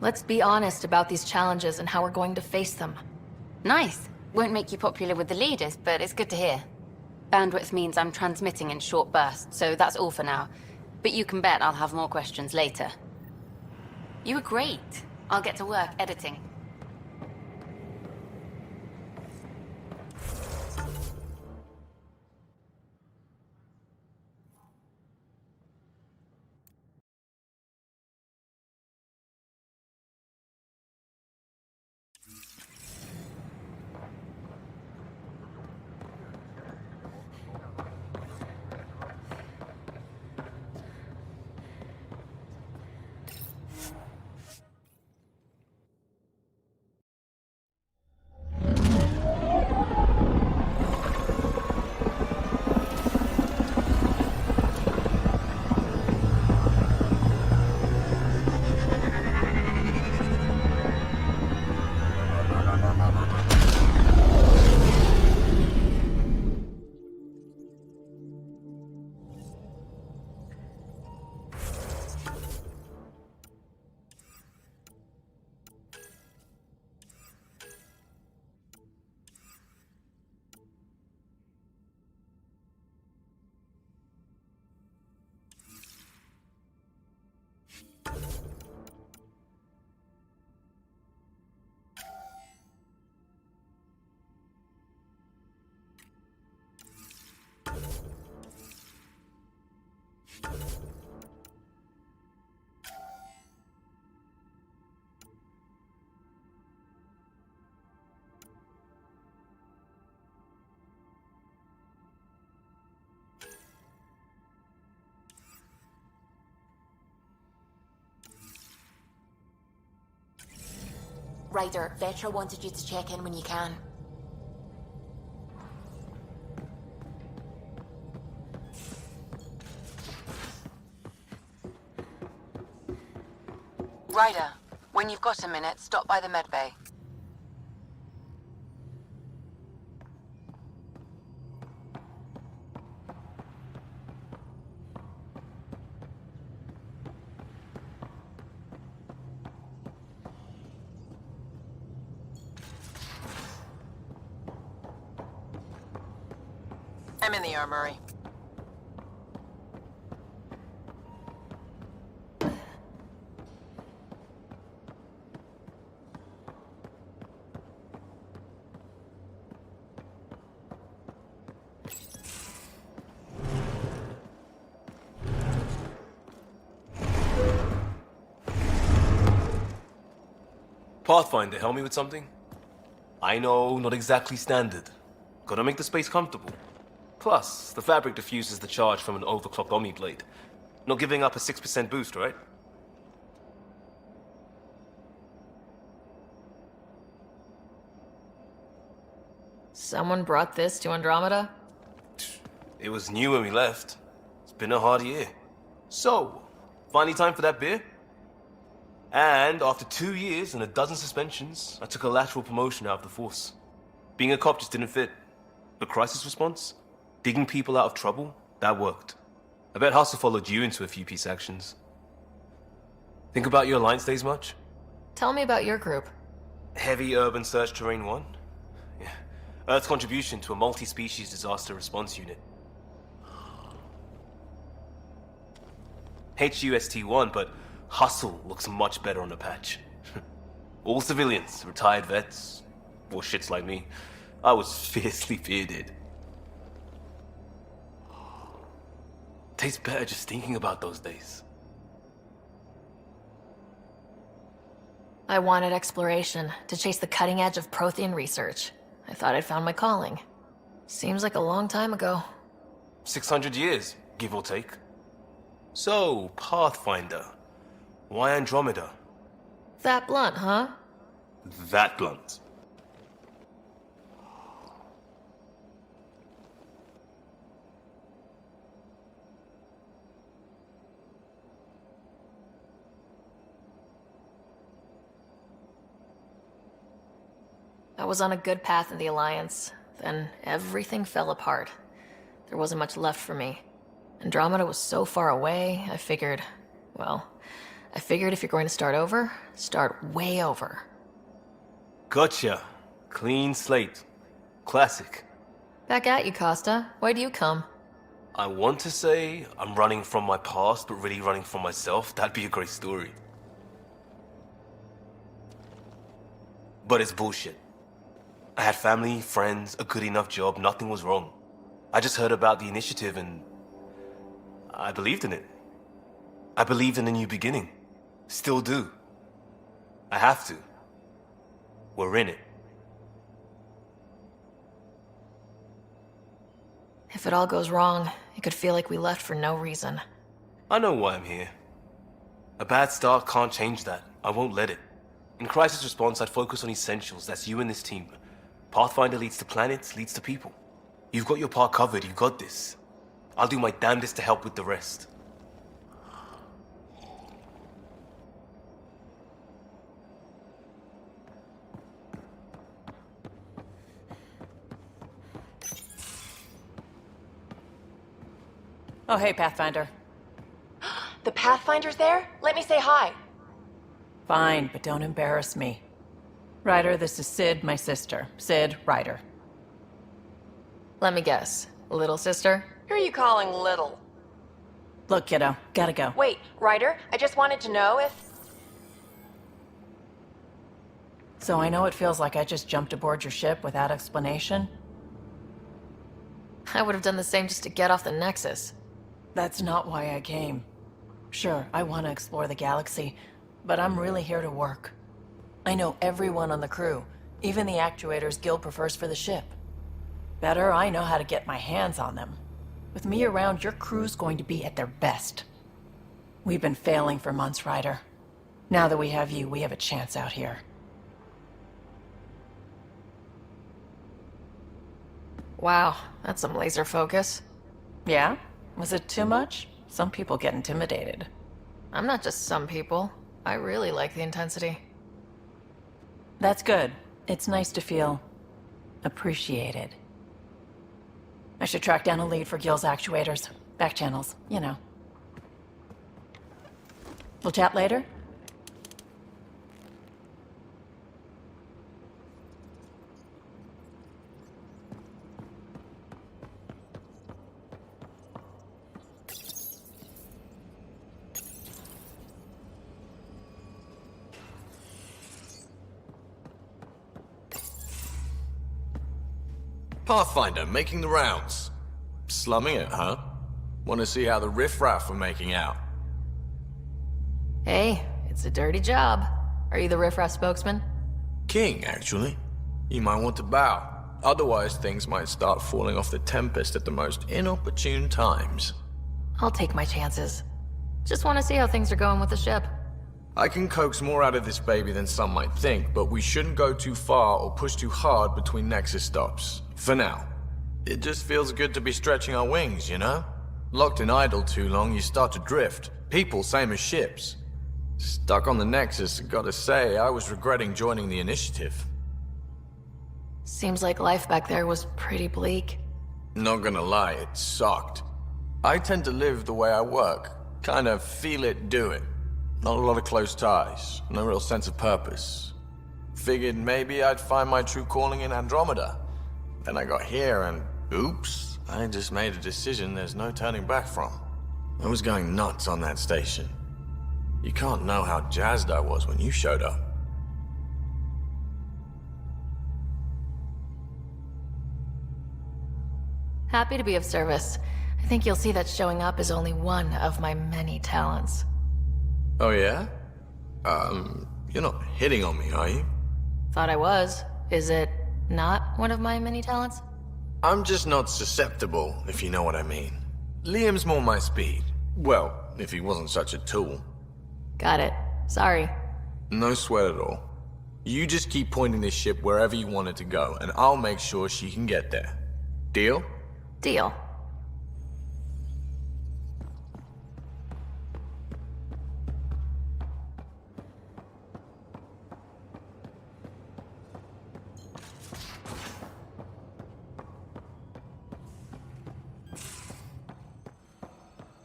Let's be honest about these challenges and how we're going to face them. Nice. Won't make you popular with the leaders, but it's good to hear. Bandwidth means I'm transmitting in short bursts, so that's all for now. But you can bet I'll have more questions later. You were great. I'll get to work editing. Ryder, Vetra wanted you to check in when you can. Ryder, when you've got a minute, stop by the medbay. I'm in the armory. Pathfinder, help me with something? I know, not exactly standard. Gotta make the space comfortable. Plus, the fabric diffuses the charge from an overclocked Omni blade. Not giving up a 6% boost, right? Someone brought this to Andromeda? It was new when we left. It's been a hard year. So, finally time for that beer? And after 2 years and a dozen suspensions, I took a lateral promotion out of the force. Being a cop just didn't fit. But crisis response? Digging people out of trouble? That worked. I bet Hustle followed you into a few peace actions. Think about your Alliance days much? Tell me about your group. Heavy urban search terrain 1? Yeah. Earth's contribution to a multi-species disaster response unit. HUST-1, but Hustle looks much better on the patch. All civilians, retired vets, or shits like me. I was fiercely bearded. Tastes better just thinking about those days. I wanted exploration, to chase the cutting edge of Prothean research. I thought I'd found my calling. Seems like a long time ago. 600 years, give or take. So, Pathfinder. Why Andromeda? That blunt, huh? That blunt. I was on a good path in the Alliance, then everything fell apart. There wasn't much left for me. Andromeda was so far away, I figured if you're going to start over, start way over. Gotcha. Clean slate. Classic. Back at you, Costa. Why'd you come? I want to say I'm running from my past, but really running from myself. That'd be a great story. But it's bullshit. I had family, friends, a good enough job, nothing was wrong. I just heard about the initiative and I believed in it. I believed in a new beginning. Still do. I have to. We're in it. If it all goes wrong, it could feel like we left for no reason. I know why I'm here. A bad start can't change that. I won't let it. In crisis response, I'd focus on essentials. That's you and this team. Pathfinder leads to planets, leads to people. You've got your part covered, you got this. I'll do my damnedest to help with the rest. Oh, hey, Pathfinder. The Pathfinder's there? Let me say hi. Fine, but don't embarrass me. Ryder, this is Sid, my sister. Sid, Ryder. Let me guess. Little sister? Who are you calling little? Look, kiddo, gotta go. Wait, Ryder, I just wanted to know if... So I know it feels like I just jumped aboard your ship without explanation. I would have done the same just to get off the Nexus. That's not why I came. Sure, I want to explore the galaxy, but I'm really here to work. I know everyone on the crew, even the actuators Gil prefers for the ship. Better, I know how to get my hands on them. With me around, your crew's going to be at their best. We've been failing for months, Ryder. Now that we have you, we have a chance out here. Wow, that's some laser focus. Yeah? Was it too much? Some people get intimidated. I'm not just some people. I really like the intensity. That's good. It's nice to feel appreciated. I should track down a lead for Gil's actuators. Back channels, you know. We'll chat later? Pathfinder, making the rounds. Slumming it, huh? Want to see how the riffraff are making out? Hey, it's a dirty job. Are you the riffraff spokesman? King, actually. You might want to bow. Otherwise, things might start falling off the Tempest at the most inopportune times. I'll take my chances. Just want to see how things are going with the ship. I can coax more out of this baby than some might think, but we shouldn't go too far or push too hard between Nexus stops. For now. It just feels good to be stretching our wings, you know? Locked in idle too long, you start to drift. People, same as ships. Stuck on the Nexus, gotta say, I was regretting joining the Initiative. Seems like life back there was pretty bleak. Not gonna lie, it sucked. I tend to live the way I work. Kind of feel it, do it. Not a lot of close ties, no real sense of purpose. Figured maybe I'd find my true calling in Andromeda. Then I got here and oops, I just made a decision there's no turning back from. I was going nuts on that station. You can't know how jazzed I was when you showed up. Happy to be of service. I think you'll see that showing up is only one of my many talents. Oh yeah? You're not hitting on me, are you? Thought I was. Is it not one of my many talents? I'm just not susceptible, if you know what I mean. Liam's more my speed. Well, if he wasn't such a tool. Got it. Sorry. No sweat at all. You just keep pointing this ship wherever you want it to go, and I'll make sure she can get there. Deal? Deal.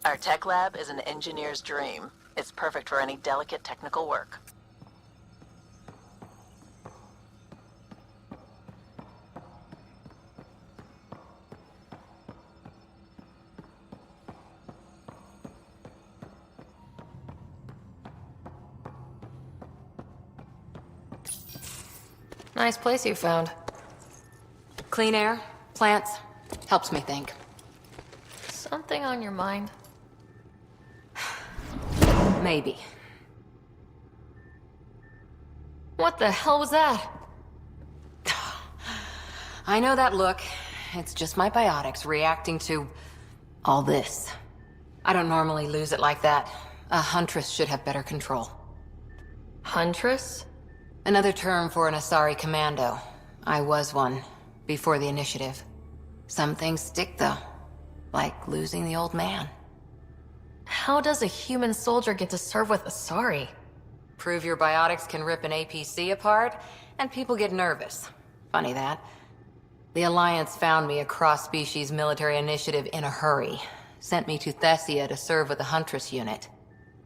Our tech lab is an engineer's dream. It's perfect for any delicate technical work. Nice place you found. Clean air, plants, helps me think. Something on your mind? Maybe. What the hell was that? I know that look. It's just my biotics reacting to all this. I don't normally lose it like that. A huntress should have better control. Huntress? Another term for an Asari commando. I was one, before the initiative. Some things stick though, like losing the old man. How does a human soldier get to serve with Asari? Prove your biotics can rip an APC apart, and people get nervous. Funny that. The Alliance found me a cross-species military initiative in a hurry. Sent me to Thessia to serve with the Huntress unit.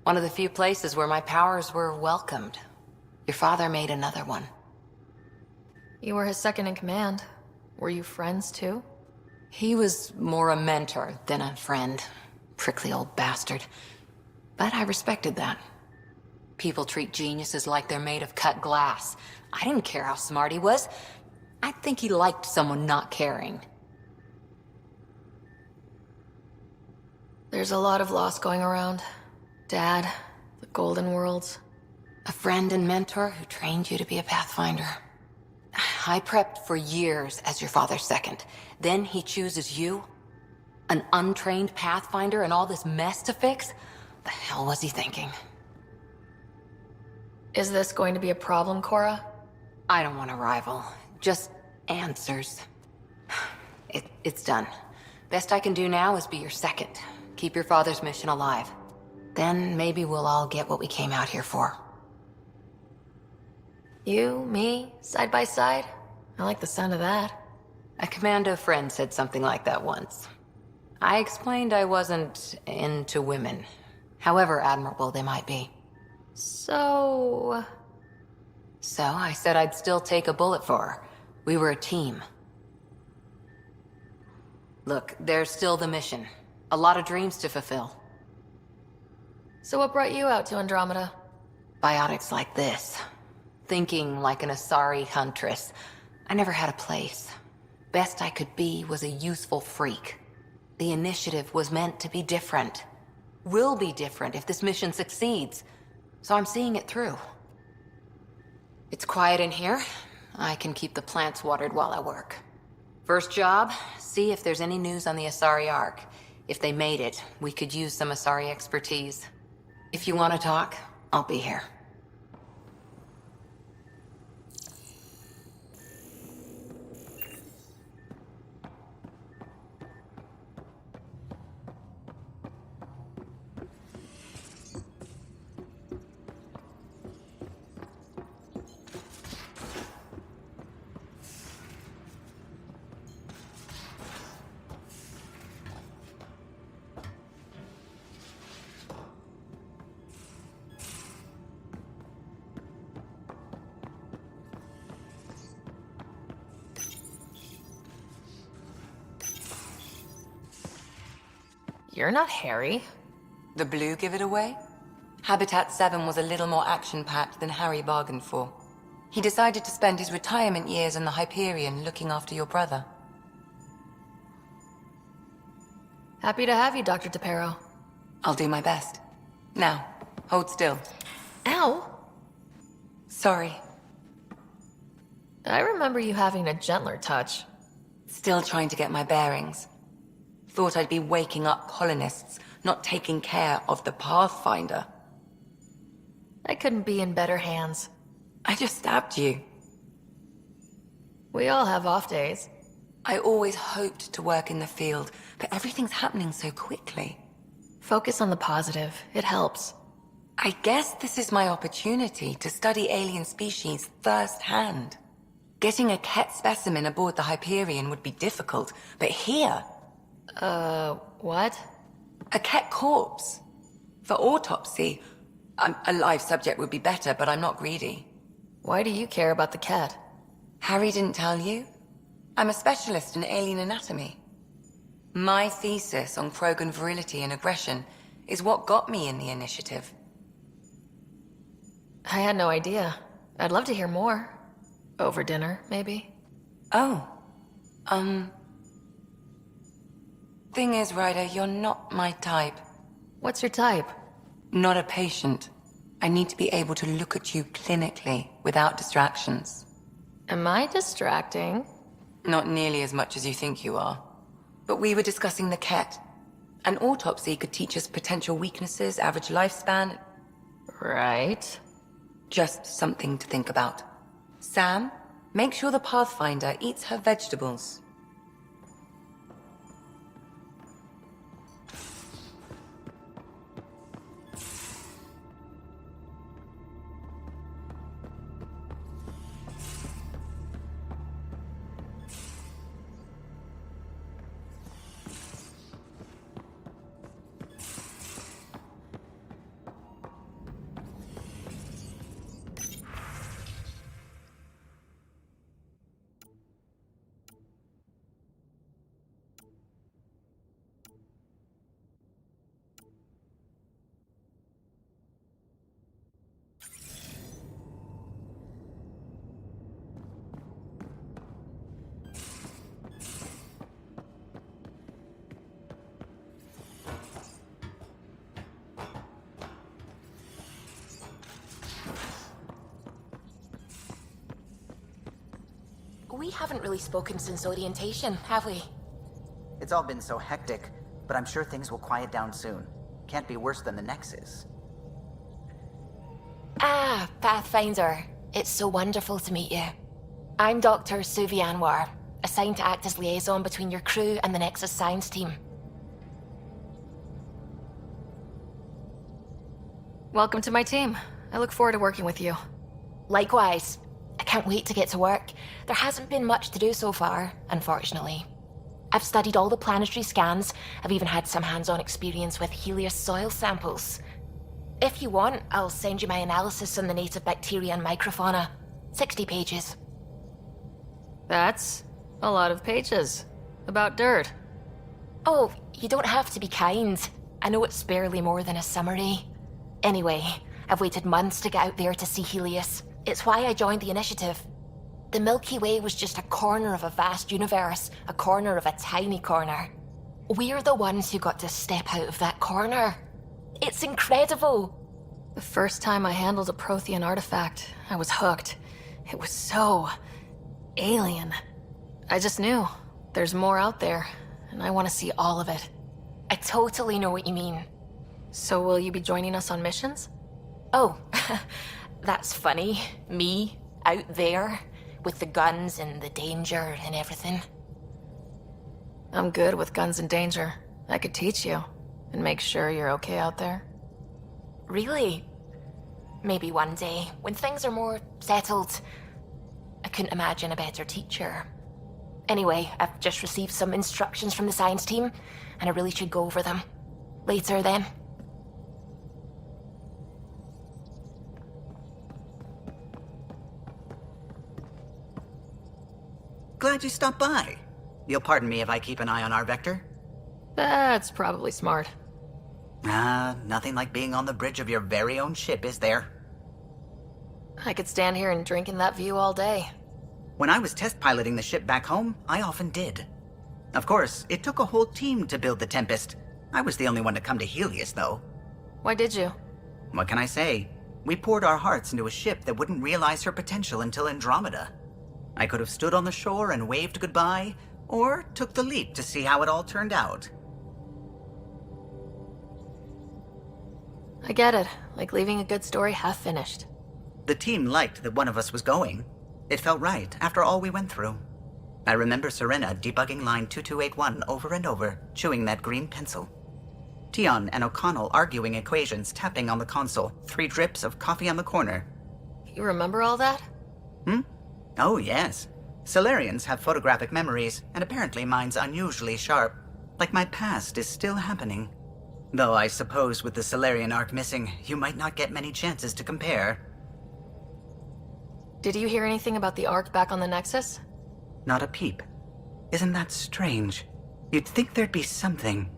One of the few places where my powers were welcomed. Your father made another one. You were his second in command. Were you friends too? He was more a mentor than a friend. Prickly old bastard. But I respected that. People treat geniuses like they're made of cut glass. I didn't care how smart he was. I think he liked someone not caring. There's a lot of loss going around. Dad, the Golden Worlds. A friend and mentor who trained you to be a Pathfinder. I prepped for years as your father's second. Then he chooses you? An untrained Pathfinder and all this mess to fix? The hell was he thinking? Is this going to be a problem, Cora? I don't want a rival. Just answers. It's done. Best I can do now is be your second. Keep your father's mission alive. Then maybe we'll all get what we came out here for. You, me, side by side? I like the sound of that. A commando friend said something like that once. I explained I wasn't into women, however admirable they might be. So I said I'd still take a bullet for her. We were a team. Look, there's still the mission. A lot of dreams to fulfill. So what brought you out to Andromeda? Biotics like this. Thinking like an Asari huntress. I never had a place. Best I could be was a useful freak. The initiative was meant to be different. Will be different if this mission succeeds. So I'm seeing it through. It's quiet in here. I can keep the plants watered while I work. First job, see if there's any news on the Asari Ark. If they made it, we could use some Asari expertise. If you want to talk, I'll be here. You're not Harry. The blue give it away? Habitat 7 was a little more action-packed than Harry bargained for. He decided to spend his retirement years in the Hyperion looking after your brother. Happy to have you, Dr. DePero. I'll do my best. Now, hold still. Ow! Sorry. I remember you having a gentler touch. Still trying to get my bearings. Thought I'd be waking up colonists, not taking care of the Pathfinder. I couldn't be in better hands. I just stabbed you. We all have off days. I always hoped to work in the field, but everything's happening so quickly. Focus on the positive. It helps. I guess this is my opportunity to study alien species firsthand. Getting a Ket specimen aboard the Hyperion would be difficult, but here... what? A Ket corpse. For autopsy, a live subject would be better, but I'm not greedy. Why do you care about the Ket? Harry didn't tell you? I'm a specialist in alien anatomy. My thesis on Krogan virility and aggression is what got me in the initiative. I had no idea. I'd love to hear more. Over dinner, maybe? Oh. Thing is, Ryder, you're not my type. What's your type? Not a patient. I need to be able to look at you clinically, without distractions. Am I distracting? Not nearly as much as you think you are. But we were discussing the Ket. An autopsy could teach us potential weaknesses, average lifespan... Right. Just something to think about. Sam, make sure the Pathfinder eats her vegetables. We haven't really spoken since orientation, have we? It's all been so hectic, but I'm sure things will quiet down soon. Can't be worse than the Nexus. Ah, Pathfinder. It's so wonderful to meet you. I'm Dr. Suvi Anwar, assigned to act as liaison between your crew and the Nexus science team. Welcome to my team. I look forward to working with you. Likewise. I can't wait to get to work. There hasn't been much to do so far, unfortunately. I've studied all the planetary scans. I've even had some hands-on experience with Helios soil samples. If you want, I'll send you my analysis on the native bacteria and microfauna. 60 pages. That's a lot of pages. About dirt. Oh, you don't have to be kind. I know it's barely more than a summary. Anyway, I've waited months to get out there to see Helios. It's why I joined the initiative. The Milky Way was just a corner of a vast universe, a corner of a tiny corner. We're the ones who got to step out of that corner. It's incredible. The first time I handled a Prothean artifact, I was hooked. It was so... alien. I just knew. There's more out there, and I want to see all of it. I totally know what you mean. So will you be joining us on missions? Oh, that's funny. Me, out there, with the guns and the danger and everything. I'm good with guns and danger. I could teach you, and make sure you're okay out there. Really? Maybe one day, when things are more settled. I couldn't imagine a better teacher. Anyway, I've just received some instructions from the science team, and I really should go over them. Later, then. Glad you stopped by. You'll pardon me if I keep an eye on our vector? That's probably smart. Nothing like being on the bridge of your very own ship, is there? I could stand here and drink in that view all day. When I was test piloting the ship back home, I often did. Of course, it took a whole team to build the Tempest. I was the only one to come to Helios, though. Why did you? What can I say? We poured our hearts into a ship that wouldn't realize her potential until Andromeda. I could have stood on the shore and waved goodbye, or took the leap to see how it all turned out. I get it. Like leaving a good story half finished. The team liked that one of us was going. It felt right after all we went through. I remember Serena debugging line 2281 over and over, chewing that green pencil. Tion and O'Connell arguing equations, tapping on the console, 3 drips of coffee on the corner. You remember all that? Oh, yes. Solarians have photographic memories, and apparently mine's unusually sharp. Like my past is still happening. Though I suppose with the Solarian arc missing, you might not get many chances to compare. Did you hear anything about the arc back on the Nexus? Not a peep. Isn't that strange? You'd think there'd be something.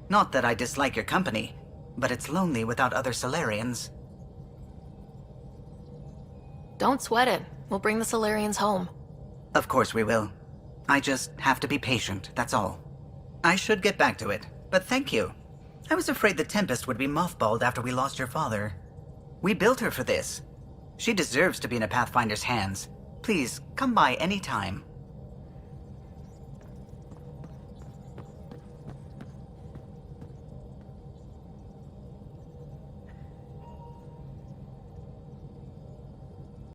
Not that I dislike your company, but it's lonely without other Solarians. Don't sweat it. We'll bring the Solarians home. Of course we will. I just have to be patient, that's all. I should get back to it, but thank you. I was afraid the Tempest would be mothballed after we lost your father. We built her for this. She deserves to be in a Pathfinder's hands. Please, come by any time.